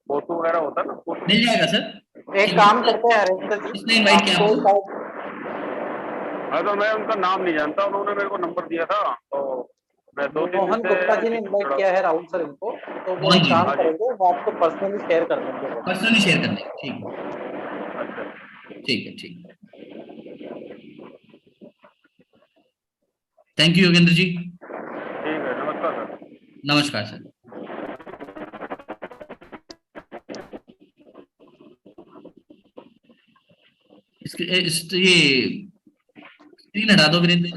Speaker 13: फोटो वगैरह होता है ना,
Speaker 5: मिल जाएगा सर।
Speaker 11: एक काम करते हैं,
Speaker 5: किसने इनवाइट किया आपको?
Speaker 13: तो मैं उनका नाम नहीं जानता, उन्होंने मेरे को नंबर दिया था, तो मैं 2-3
Speaker 11: मोहन गुप्ता जी ने इनवाइट किया है राहुल सर इनको, तो वो एक काम करेंगे, वो आपको पर्सनली शेयर कर देंगे।
Speaker 5: पर्सनली शेयर कर देंगे, ठीक है, ठीक है, ठीक है। Thank you Yogendra ji.
Speaker 13: ठीक है, नमस्कार सर।
Speaker 5: नमस्कार सर। ये स्क्रीन हटा दो वीरेंद्र जी।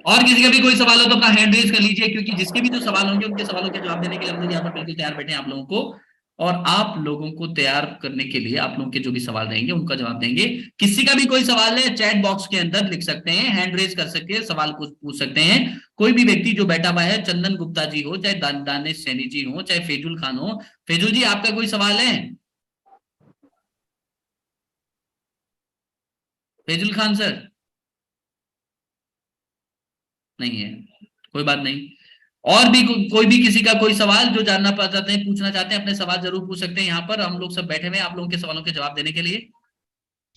Speaker 5: और किसी का भी कोई सवाल हो तो अपना हैंड रेज कर लीजिए, क्योंकि जिसके भी जो सवाल होंगे उनके सवालों के जवाब देने के लिए हम लोग यहाँ पर बिल्कुल तैयार बैठे हैं आप लोगों को, और आप लोगों को तैयार करने के लिए आप लोगों के जो भी सवाल रहेंगे उनका जवाब देंगे। किसी का भी कोई सवाल है चैट बॉक्स के अंदर लिख सकते हैं, हैंड रेज कर सकते हैं, सवाल पूछ सकते हैं। कोई भी व्यक्ति जो बैठा हुआ है, चंदन गुप्ता जी हो, चाहे दानिश सैनी जी हो, चाहे फेजुल खान हो। फेजुल जी, आपका कोई सवाल है? फेजुल खान सर नहीं है, कोई बात नहीं। और भी कोई भी किसी का कोई सवाल जो जानना चाहते हैं, पूछना चाहते हैं, अपने सवाल जरूर पूछ सकते हैं। यहाँ पर हम लोग सब बैठे हुए हैं आप लोगों के सवालों के जवाब देने के लिए।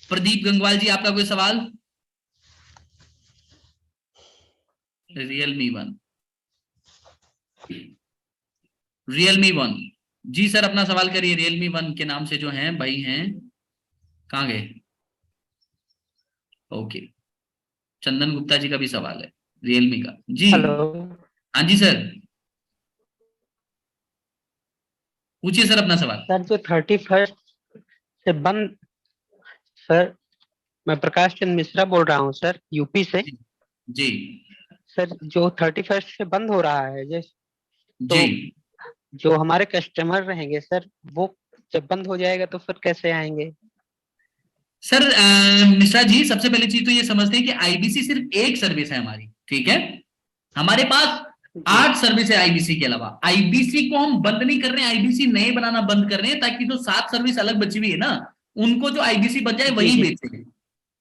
Speaker 5: प्रदीप गंगवाल जी, आपका कोई सवाल? रियलमी वन जी सर, अपना सवाल करिए। रियलमी वन के नाम से जो हैं भाई हैं, कहाँ गए? ओके, चंदन गुप्ता जी का भी सवाल है रियलमी का जी।
Speaker 11: हेलो,
Speaker 5: हाँ जी सर, पूछिए सर अपना सवाल।
Speaker 11: सर जो 31 से बंद, सर मैं प्रकाश चंद मिश्रा बोल रहा हूँ सर, यूपी से
Speaker 5: जी।
Speaker 11: सर जो 31 से बंद हो रहा है तो
Speaker 5: जी,
Speaker 11: जो हमारे कस्टमर रहेंगे सर, वो जब बंद हो जाएगा तो फिर कैसे आएंगे?
Speaker 5: सर मिश्रा जी, सबसे पहली चीज तो ये समझते हैं कि आईबीसी सिर्फ एक सर्विस है हमारी, ठीक है। हमारे पास 8 सर्विस है आईबीसी के अलावा। आईबीसी को हम बंद नहीं कर रहे हैं, आईबीसी नए बनाना बंद कर रहे हैं, ताकि जो 7 सर्विस अलग बची हुई है ना, उनको जो आईबीसी बच जाए वही बेचेंगे।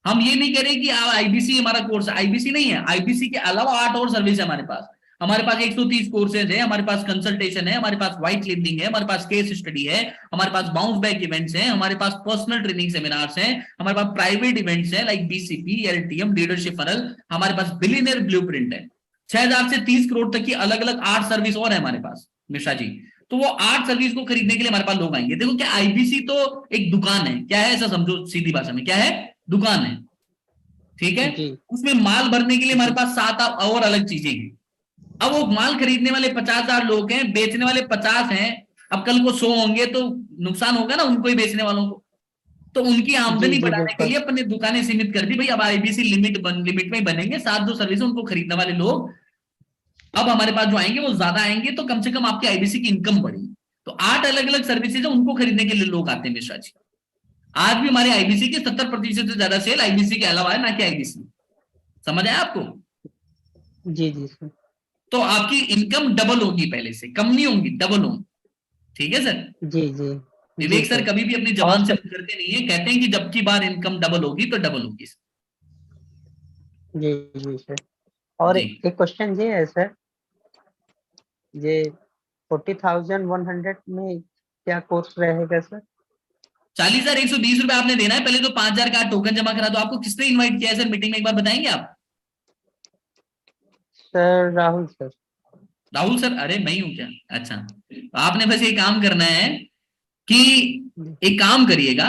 Speaker 5: हम ये नहीं कह रहे कि आईबीसी हमारा कोर्स, आईबीसी नहीं है, आईबीसी के अलावा 8 और सर्विस है हमारे पास। हमारे पास 130 कोर्सेज है, हमारे पास कंसल्टेशन है, हमारे पास व्हाइट लेबलिंग है, हमारे पास केस स्टडी है, हमारे पास बाउंस बैक इवेंट्स हैं, हमारे पास पर्सनल ट्रेनिंग सेमिनार्स हैं, हमारे पास प्राइवेट इवेंट्स हैं like BCP, LTM, leadership funnel, हमारे पास बिलियनियर ब्लूप्रिंट है। 6000 से 30 करोड़ तक की अलग अलग 8 सर्विस और है हमारे पास मिश्रा जी। तो वो 8 सर्विस को खरीदने के लिए हमारे पास लोग आएंगे। देखो क्या आईबीसी तो एक दुकान है, क्या है ऐसा समझो सीधी भाषा में, क्या है, दुकान है, ठीक है। उसमें माल भरने के लिए हमारे पास 7 और अलग चीजें हैं। अब वो माल खरीदने वाले 50,000 लोग हैं, बेचने वाले 50 हैं। अब कल को 100 होंगे तो नुकसान होगा ना उनको ही, बेचने वालों को। तो उनकी आमदनी बढ़ाने के लिए अपने दुकानें सीमित कर दी भाई। अब आईबीसी लिमिट में ही बनेंगे, 7 जो सर्विस उनको खरीदने वाले लोग अब हमारे पास जो आएंगे वो ज्यादा आएंगे, तो कम से कम आपकी आईबीसी की इनकम बढ़ेगी। तो 8 अलग अलग सर्विसेज है, उनको खरीदने के लिए लोग आते हैं मिश्रा जी। आज भी हमारे आईबीसी के 70% से ज्यादा सेल आईबीसी के अलावा है, ना कि आईबीसी। समझ आया आपको?
Speaker 11: जी जी सर।
Speaker 5: तो आपकी इनकम डबल होगी, पहले से कम नहीं होगी, डबल होगी। ठीक है सर?
Speaker 11: जी जी।
Speaker 5: विवेक सर कभी भी अपनी जबान से करते नहीं है, कहते हैं कि जब की बार इनकम डबल होगी तो डबल होगी।
Speaker 11: जी जी सर। और एक क्वेश्चन ये है सर, ये 40,100 में क्या कोर्स रहेगा सर?
Speaker 5: 40,120 रुपए आपने देना है। पहले तो 5,000 का टोकन जमा करा दो। आपको किसने इनवाइट किया है सर मीटिंग में, एक बार बताएंगे आप?
Speaker 11: Sir Rahul sir.
Speaker 5: Rahul sir? अरे मैं ही हूं क्या? अच्छा, तो आपने बस ये काम करना है कि एक काम करिएगा,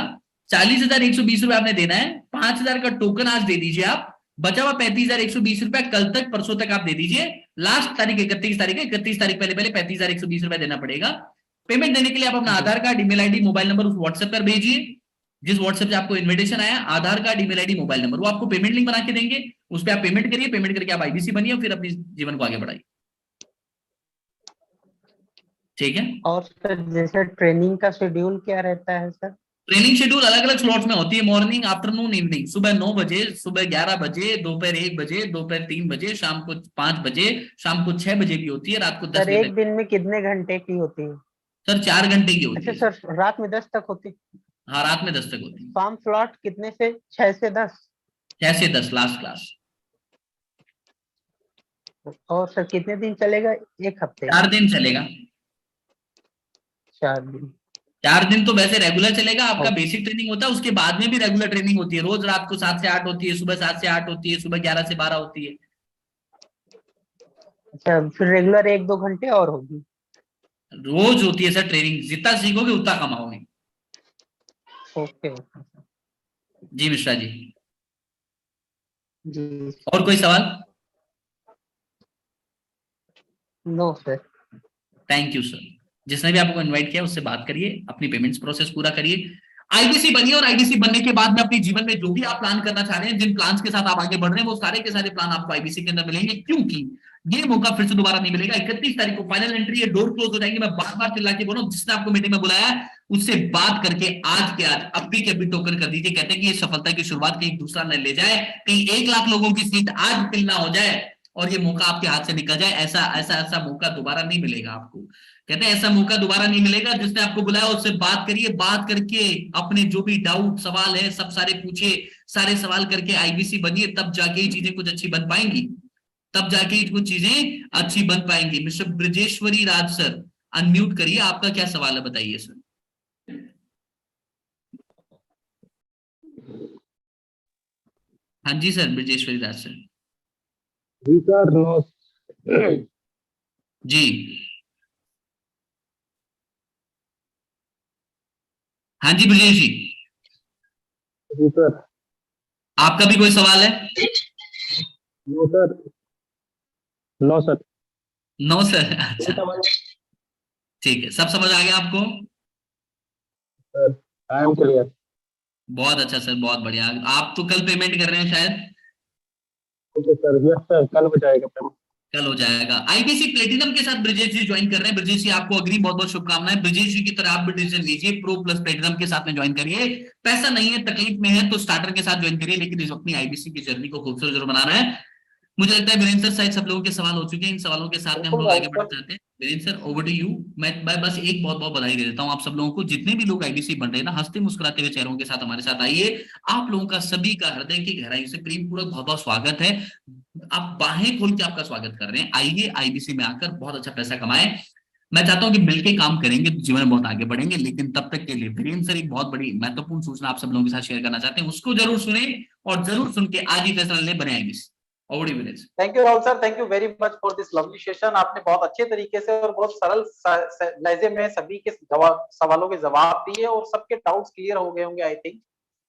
Speaker 5: 40,120 रुपए आपने देना है। 5,000 का टोकन आज दे दीजिए आप, बचा हुआ 35,120 रुपए कल तक परसों तक आप दे दीजिए। लास्ट तारीख 31 तारीख है, 31 तारीख पहले 35,120 रुपए देना पड़ेगा। पेमेंट देने के लिए आप अपना Aadhaar card, email ID, mobile number उस व्हाट्सएप पर भेजिए जिस व्हाट्सएप से आपको इन्विटेशन आया। Aadhaar card, email ID, mobile number, वो आपको पेमेंट लिंक बना के देंगे, उस पर आप पेमेंट करिए। पेमेंट करके आप आईबीसी बनिए और फिर अपने जीवन को आगे बढ़ाइए। ठीक है?
Speaker 11: और सर जैसे ट्रेनिंग का शेड्यूल क्या रहता है सर?
Speaker 5: ट्रेनिंग शेड्यूल अलग अलग स्लॉट्स में होती है, मॉर्निंग, आफ्टरनून, इवनिंग। सुबह 9 बजे, सुबह 11 बजे, दोपहर 1 बजे, दोपहर 3 बजे, शाम को 5 बजे, शाम को 6 बजे भी होती है, रात को 10 बजे।
Speaker 11: एक दिन में कितने घंटे की होती है
Speaker 5: सर? 4 घंटे की होती है।
Speaker 11: अच्छा सर, रात में 10 तक होती है?
Speaker 5: हाँ, रात में 10 तक होती है।
Speaker 11: शाम स्लॉट कितने से? 6 से 10?
Speaker 5: 6 से 10 लास्ट क्लास।
Speaker 11: और सर कितने दिन चलेगा? एक हफ्ते?
Speaker 5: 4 दिन चलेगा।
Speaker 11: 4 दिन?
Speaker 5: 4 दिन तो वैसे रेगुलर चलेगा, आपका बेसिक ट्रेनिंग होता है, उसके बाद में भी रेगुलर ट्रेनिंग होती है। रोज रात को 7 से 8 होती है, सुबह 7 से 8 होती है, सुबह 11 से 12 होती है।
Speaker 11: अच्छा, फिर रेगुलर 1-2 घंटे और होगी?
Speaker 5: रोज होती है सर ट्रेनिंग, जितना सीखोगे उतना कमाओगे।
Speaker 11: ओके
Speaker 5: जी मिश्रा जी।
Speaker 11: जी।
Speaker 5: और कोई सवाल?
Speaker 11: No sir.
Speaker 5: Thank you sir. जिसने भी आपको इनवाइट किया उससे बात करिए, अपनी पेमेंट्स प्रोसेस पूरा करिए, आईबीसी बनिए। और आईबीसी बनने के बाद में अपने जीवन में जो भी आप प्लान करना चाह रहे हैं, जिन प्लान्स के साथ आप आगे बढ़ रहे हैं, वो सारे के सारे प्लान आपको आईबीसी के अंदर मिलेंगे, क्योंकि ये मौका फिर से दोबारा नहीं मिलेगा। 31 तारीख को फाइनल एंट्री है, डोर क्लोज हो जाएंगे। मैं बार बार चिल्ला के बोल रहा हूं, जिसने आपको मीटिंग में बुलाया उससे बात करके आज के आज, अभी के अभी टोकन कर दीजिए। कहते हैं कि ये सफलता की शुरुआत कहीं दूसरा न ले जाए, कहीं 1 लाख लोगों की सीट आज फिल ना हो जाए और ये मौका आपके हाथ से निकल जाए। ऐसा मौका दोबारा नहीं मिलेगा आपको। कहते हैं ऐसा मौका दोबारा नहीं मिलेगा। जिसने आपको बुलाया उससे बात करिए, बात करके अपने जो भी डाउट सवाल है सब सारे पूछिए, सारे सवाल करके आईबीसी बनिए, तब जाके ही चीजें कुछ अच्छी बन पाएंगी, तब जाके ही कुछ चीजें अच्छी बन पाएंगी। मिस्टर ब्रजेश्वरी राज सर, अनम्यूट करिए, आपका क्या सवाल है बताइए सर। हाँ जी सर, ब्रजेश्वरी राज सर।
Speaker 14: जी सर।
Speaker 5: जी हाँ जी ब्रजेश जी।
Speaker 14: जी सर।
Speaker 5: आपका भी कोई सवाल है?
Speaker 14: No sir. No sir.
Speaker 5: No sir. अच्छा ठीक है, सब समझ आ गया आपको?
Speaker 14: Sir I am clear.
Speaker 5: बहुत अच्छा सर, बहुत बढ़िया। आप तो कल पेमेंट कर रहे हैं शायद?
Speaker 14: ओके सर, यस सर, कल हो जाएगा पेमेंट।
Speaker 5: कल हो जाएगा। आईबीसी प्लेटिनम के साथ ब्रजेश जी ज्वाइन कर रहे हैं। ब्रजेश जी आपको अग्री बहुत बहुत शुभकामनाएं। ब्रजेश जी की तरह आप भी डिसीजन लीजिए, प्रो प्लस प्लेटिनम के साथ में ज्वाइन करिए। पैसा नहीं है, तकलीफ में है तो स्टार्टर के साथ ज्वाइन करिए, लेकिन इस अपनी आईबीसी की जर्नी को खूबसूरत जरूर बनाना है। मुझे लगता है वीरेंद्र सर शायद सब लोगों के सवाल हो चुके हैं। इन सवालों के साथ में हम लोग आगे बढ़ना चाहते हैं। Virendra sir over to you. मैं बस एक बहुत बहुत बधाई दे देता हूँ आप सब लोगों को, जितने भी लोग आईबीसी बन रहे हैं ना, हंसते मुस्कुराते हुए चेहरों के साथ हमारे साथ आइए। आप लोगों का सभी का हृदय की गहराई से प्रेम पूर्वक बहुत बहुत स्वागत है। आप बाहें खोल के आपका स्वागत कर रहे हैं। आइए आईबीसी में आकर बहुत अच्छा पैसा कमाएं। मैं चाहता हूं कि मिलके काम करेंगे तो जीवन में बहुत आगे बढ़ेंगे, लेकिन तब तक के लिए वीरेंद्र सर एक बहुत बड़ी महत्वपूर्ण सूचना आप सब लोगों के साथ शेयर करना चाहते हैं, उसको जरूर सुने और जरूर सुन के आज ही फैसला लें, बने IBC.
Speaker 15: Thank you Rahul sir, thank you very much for this lovely session. आपने बहुत अच्छे तरीके से और बहुत सरल लहजे में सभी के सवालों के जवाब दिए और सबके डाउट्स क्लियर हो गए होंगे आई थिंक।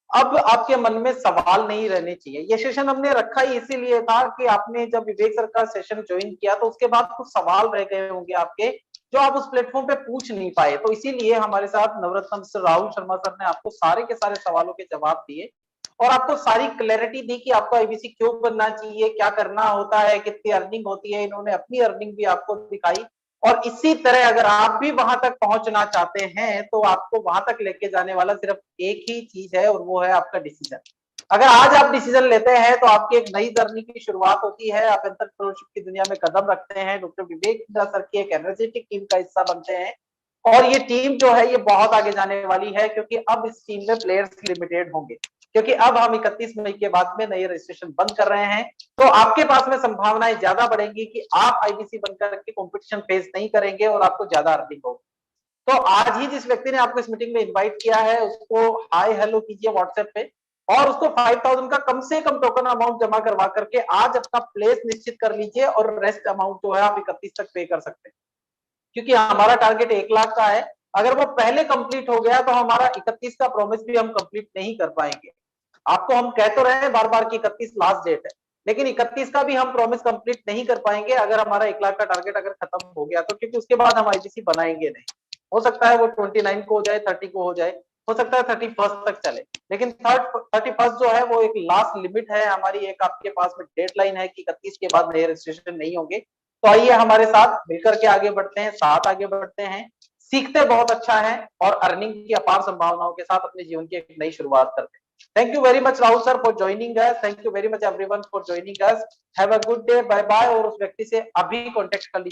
Speaker 15: अब आपके मन में सवाल नहीं रहने चाहिए। ये सेशन हमने रखा ही इसीलिए था कि आपने जब विवेक सर का सेशन ज्वाइन किया तो उसके बाद कुछ सवाल रह गए होंगे आपके जो आप उस प्लेटफॉर्म पे पूछ नहीं पाए, तो इसीलिए हमारे साथ नवरत्न मिस्टर राहुल शर्मा सर ने आपको सारे के सारे सवालों के जवाब दिए और आपको सारी क्लैरिटी दी कि आपको आईबीसी क्यों बनना चाहिए, क्या करना होता है, कितनी अर्निंग होती है। इन्होंने अपनी अर्निंग भी आपको दिखाई और इसी तरह अगर आप भी वहां तक पहुंचना चाहते हैं तो आपको वहां तक लेके जाने वाला सिर्फ एक ही चीज है और वो है आपका डिसीजन। अगर आज आप डिसीजन लेते हैं तो आपकी एक नई जर्नी की शुरुआत होती है। आप एंटरप्रेन्योरशिप की दुनिया में कदम रखते हैं, डॉक्टर विवेक सर की एक एनर्जेटिक टीम का हिस्सा बनते हैं और ये टीम जो है ये बहुत आगे जाने वाली है क्योंकि अब इस टीम में प्लेयर्स लिमिटेड होंगे, क्योंकि अब हम 31 मई के बाद में नए रजिस्ट्रेशन बंद कर रहे हैं। तो आपके पास में संभावनाएं ज्यादा बढ़ेंगी कि आप आईबीसी बनकर के कंपटीशन फेस नहीं करेंगे और आपको ज्यादा अर्निंग होगी। तो आज ही जिस व्यक्ति ने आपको इस मीटिंग में इनवाइट किया है उसको हाय हेलो कीजिए व्हाट्सएप पे और उसको 5000 का कम से कम टोकन अमाउंट जमा करवा करके आज अपना प्लेस निश्चित कर लीजिए और रेस्ट अमाउंट जो है आप 31 तक पे कर सकते हैं, क्योंकि हमारा टारगेट 1 लाख का है। अगर वो पहले कंप्लीट हो गया तो हमारा 31 का प्रॉमिस भी हम कंप्लीट नहीं कर पाएंगे। आपको हम कह तो रहे हैं बार बार कि 31 लास्ट डेट है, लेकिन 31 का भी हम प्रॉमिस कंप्लीट नहीं कर पाएंगे अगर हमारा 1 लाख का टारगेट अगर खत्म हो गया तो, क्योंकि उसके बाद हम आईबीसी बनाएंगे नहीं। हो सकता है वो 29 को हो जाए, 30 को हो जाए, हो सकता है 31 तक चले, लेकिन 31 जो है वो एक लास्ट लिमिट है हमारी, एक आपके पास में डेडलाइन है कि 31 के बाद नए रजिस्ट्रेशन नहीं होंगे। तो आइए हमारे साथ मिलकर के आगे बढ़ते हैं, साथ आगे बढ़ते हैं, सीखते बहुत अच्छा है और अर्निंग की अपार संभावनाओं के साथ अपने जीवन की एक नई शुरुआत करते हैं। Thank you very much Rahul sir for joining us. Thank you very much everyone for joining us. Have a good day. Bye bye। और उस व्यक्ति से अभी कांटेक्ट कर लीजिए।